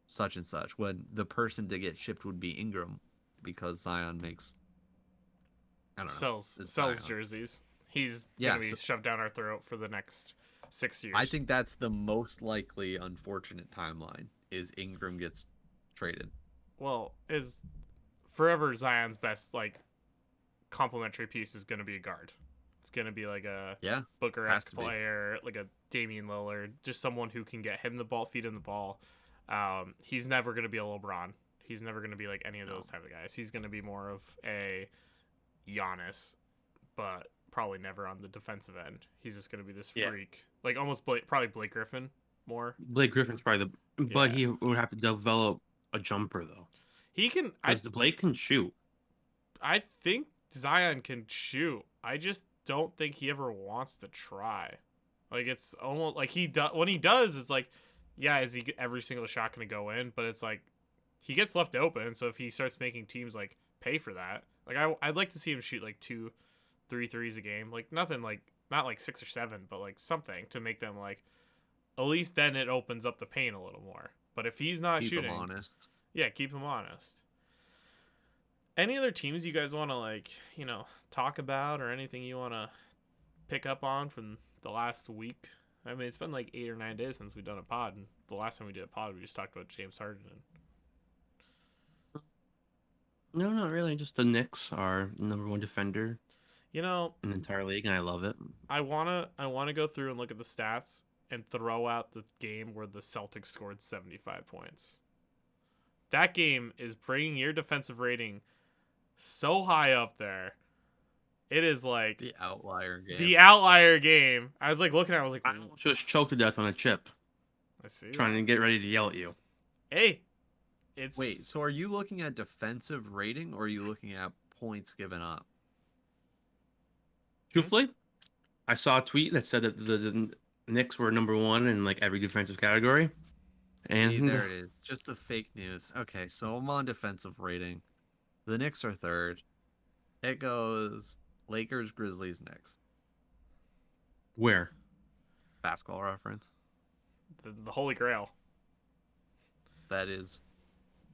such and such, when the person to get shipped would be Ingram because Zion makes sells jerseys. He's gonna be shoved down our throat for the next 6 years. I think that's the most likely unfortunate timeline is Ingram gets traded. Well, is forever Zion's best like complementary piece is gonna be a guard. It's gonna be like a Booker-esque player, like a Damian Lillard, just someone who can get him the ball, feed him the ball. He's never gonna be a LeBron. He's never gonna be like any of those type of guys. He's gonna be more of a Giannis, but probably never on the defensive end. He's just gonna be this freak, like almost probably Blake Griffin more. Blake Griffin's probably but he would have to develop a jumper though. He can. Because the Blake can shoot. I think Zion can shoot. I just don't think he ever wants to try. Like it's almost like when he does, it's like, yeah, is he every single shot gonna go in? But it's like he gets left open. So if he starts making teams like pay for that, like I'd like to see him shoot like 2-3 threes a game. Like nothing like not like 6 or 7, but like something to make them like at least then it opens up the paint a little more. But if he's not shooting, keep him honest. Yeah, keep him honest. Any other teams you guys want to like, talk about, or anything you want to pick up on from the last week? I mean, it's been like 8 or 9 days since we've done a pod, and the last time we did a pod, we just talked about James Harden. No, not really. Just the Knicks are number one defender. You know, an entire league, and I love it. I wanna go through and look at the stats and throw out the game where the Celtics scored 75 points. That game is bringing your defensive rating so high up there. It is like The outlier game. the outlier game. I was like looking at it, I was like, I almost just choked to death on a chip, I see. trying to get ready to yell at you. Hey, it's Wait, so are you looking at defensive rating or are you looking at points given up? Truthfully, I saw a tweet that said that the Knicks were number 1 in like every defensive category. And See, there it is. Just the fake news. Okay, so I'm on defensive rating. The Knicks are third. It goes Lakers, Grizzlies, Knicks. where? Basketball reference. the Holy Grail. That is.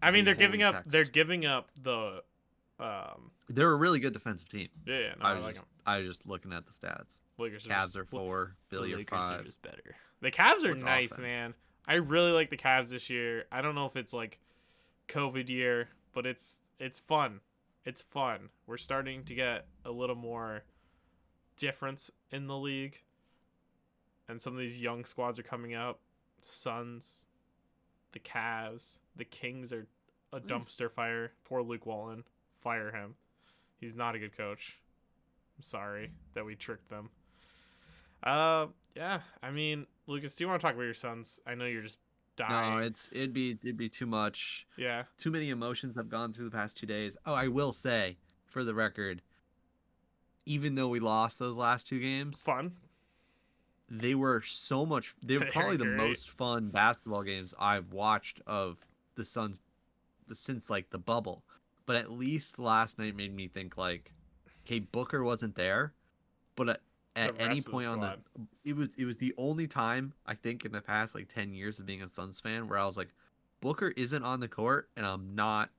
I mean, The they're giving holy up. text. They're giving up the. They're a really good defensive team. Yeah, no, I like them. I was just looking at the stats. Lakers are Cavs just, are 4, Philly are Lakers 5. are just better. The Cavs are What's nice, offense? man. I really like the Cavs this year. I don't know if it's like COVID year, but it's fun. It's fun. We're starting to get a little more difference in the league, and some of these young squads are coming up. Suns, the Cavs, the Kings are a dumpster fire. Poor Luke Walton. Fire him. He's not a good coach. I'm sorry that we tricked them. Yeah. I mean, Lucas, do you want to talk about your Suns? I know you're just dying. No, it'd be too much. Yeah. Too many emotions have gone through the past 2 days. Oh, I will say, for the record, even though we lost those last 2 games, Fun. they were so much. They were They're probably the great. most fun basketball games I've watched of the Suns since like the bubble. But at least last night made me think like, okay, Booker wasn't there, but at The any rest of the point on squad. it was the only time I think in the past like 10 years of being a Suns fan where I was like, Booker isn't on the court and I'm not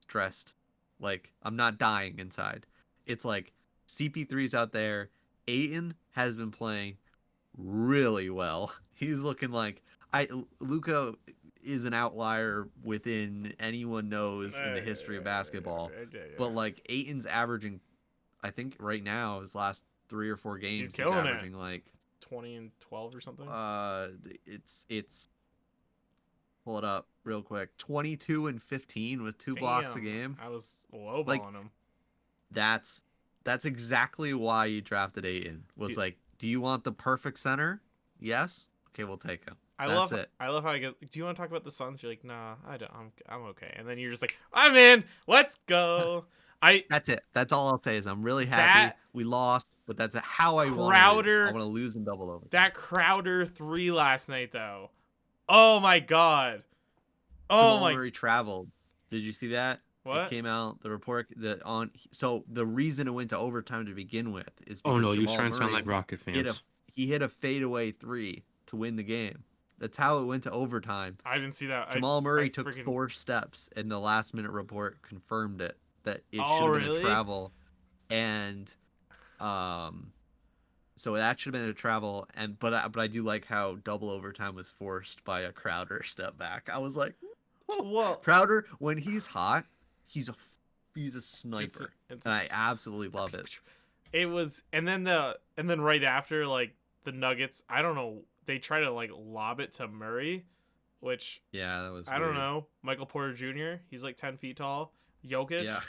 stressed, like I'm not dying inside. It's like CP3's out there. Ayton has been playing really well. He's looking like Luka is an outlier within anyone knows in the history of basketball. But like Ayton's averaging, I think right now his last 3 or 4 games, he's killing it. averaging like 20 and 12 or something. it's pull it up real quick. 22 and 15 with 2 blocks a Damn, game. I was lowballing Like, him. That's exactly why you drafted Ayton. Was Dude. like, do you want the perfect center? Yes. Okay, we'll take him. I That's love it. I love how I get. Do you want to talk about the Suns? You're like, nah, I don't. I'm okay. And then you're just like, I'm in. Let's go. That's it. That's all I'll say is I'm really happy That- we lost, but that's how I want to lose. Crowder- I want to lose in double over. That Crowder 3 last night though. Oh my god. Oh Jamal my. Murray traveled. Did you see that? What? It came out the report that on. So the reason it went to overtime to begin with is because Oh no, you Jamal trying to sound Murray like Rocket fans. he hit a fadeaway 3 to win the game. That's how it went to overtime. I didn't see that. Jamal Murray I took freaking- 4 steps, and the last minute report confirmed it that it Oh, should have been really? a travel, and so that should have been a travel. And but I do like how double overtime was forced by a Crowder step back. I was like, Well, Crowder when he's hot, he's a sniper, it's and I absolutely love it. It was, and then right after, like the Nuggets, I don't know, they try to like lob it to Murray, which Yeah, that was. I don't weird. know. Michael Porter Jr. He's like 10 feet tall. Jokic, Yeah.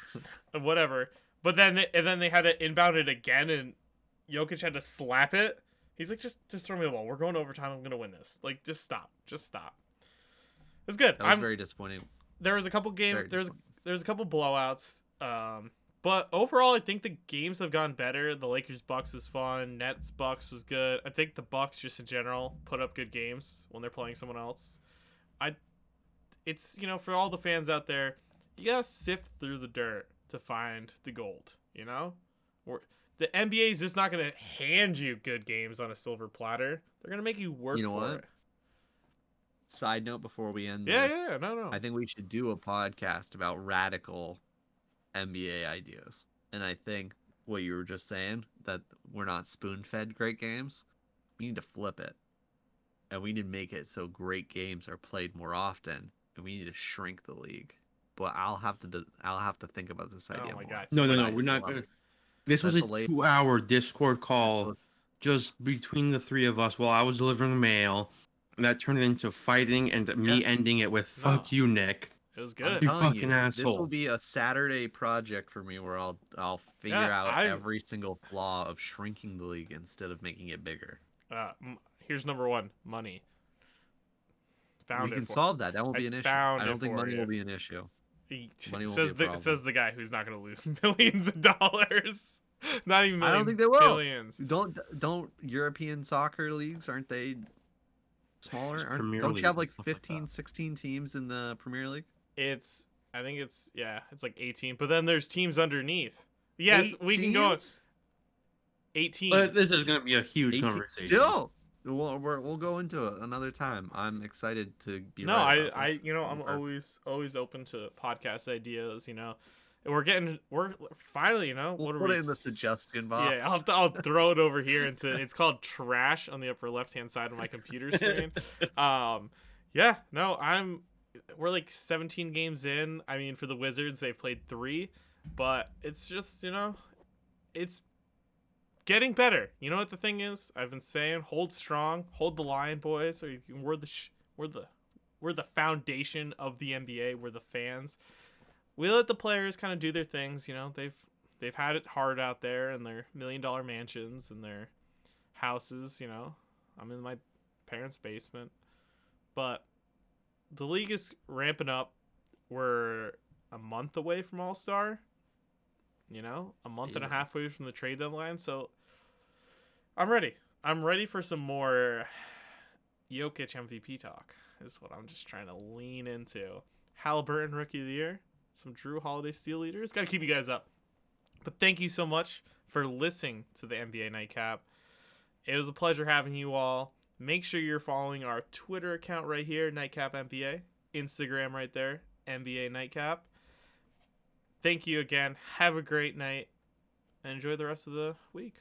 whatever. But then they had to inbound it again, and Jokic had to slap it. He's like, just throw me the ball. We're going to overtime. I'm gonna win this. Like, just stop. It's good. That was very disappointing. There was a couple games. Very disappointing. There's a couple blowouts. But overall, I think the games have gone better. The Lakers Bucks was fun. Nets Bucks was good. I think the Bucks just in general put up good games when they're playing someone else. It's for all the fans out there, you gotta sift through the dirt to find the gold. The NBA is just not gonna hand you good games on a silver platter. They're gonna make you work You know for what? it. Side note before we end Yeah, this. yeah, no. I think we should do a podcast about radical NBA ideas. And I think what you were just saying, that we're not spoon-fed great games, we need to flip it. And we need to make it so great games are played more often. And we need to shrink the league. But I'll have to think about this idea Oh my more. God. No, But no, I we're not. love it. This was a That's a late- 2-hour Discord call just between the three of us while I was delivering mail. And that turned into fighting and me ending it with "fuck you, Nick." It was I'm good. You telling fucking you, asshole. this will be a Saturday project for me where I'll figure Yeah, out every single flaw of shrinking the league instead of making it bigger. Here's number one: money. We can solve that. That won't be an issue. I don't think money you. will be an issue. Money won't Says be a problem. says the guy who's not going to lose millions of dollars. Not even millions. I don't think they will. Billions. Don't European soccer leagues, aren't they smaller? Don't you have like 15, 16 teams in the Premier League? I think it's like 18, but then there's teams underneath. Yes, we can go 18. But this is going to be a huge 18 conversation. Still, we'll go into it another time. I'm excited to be. No, right about this. I'm always open to podcast ideas. We're finally, We'll put it in the suggestion box. Yeah, I'll throw it over here it's called trash on the upper left hand side of my computer screen. We're like 17 games in. I mean, for the Wizards, they've played 3, but it's just, it's getting better. You know what the thing is? I've been saying, hold strong, hold the line, boys. Or we're the foundation of the NBA. We're the fans. We let the players kind of do their things. They've had it hard out there in their $1 million mansions and their houses. I'm in my parents' basement, but the league is ramping up. We're a month away from All-Star. A month and a half away from the trade deadline. So I'm ready. I'm ready for some more Jokic MVP talk. Is what I'm just trying to lean into. Halliburton Rookie of the Year. Some Drew Holiday Steal Leaders. Got to keep you guys up. But thank you so much for listening to the NBA Nightcap. It was a pleasure having you all. Make sure you're following our Twitter account right here, Nightcap NBA. Instagram right there, NBA Nightcap. Thank you again. Have a great night. And enjoy the rest of the week.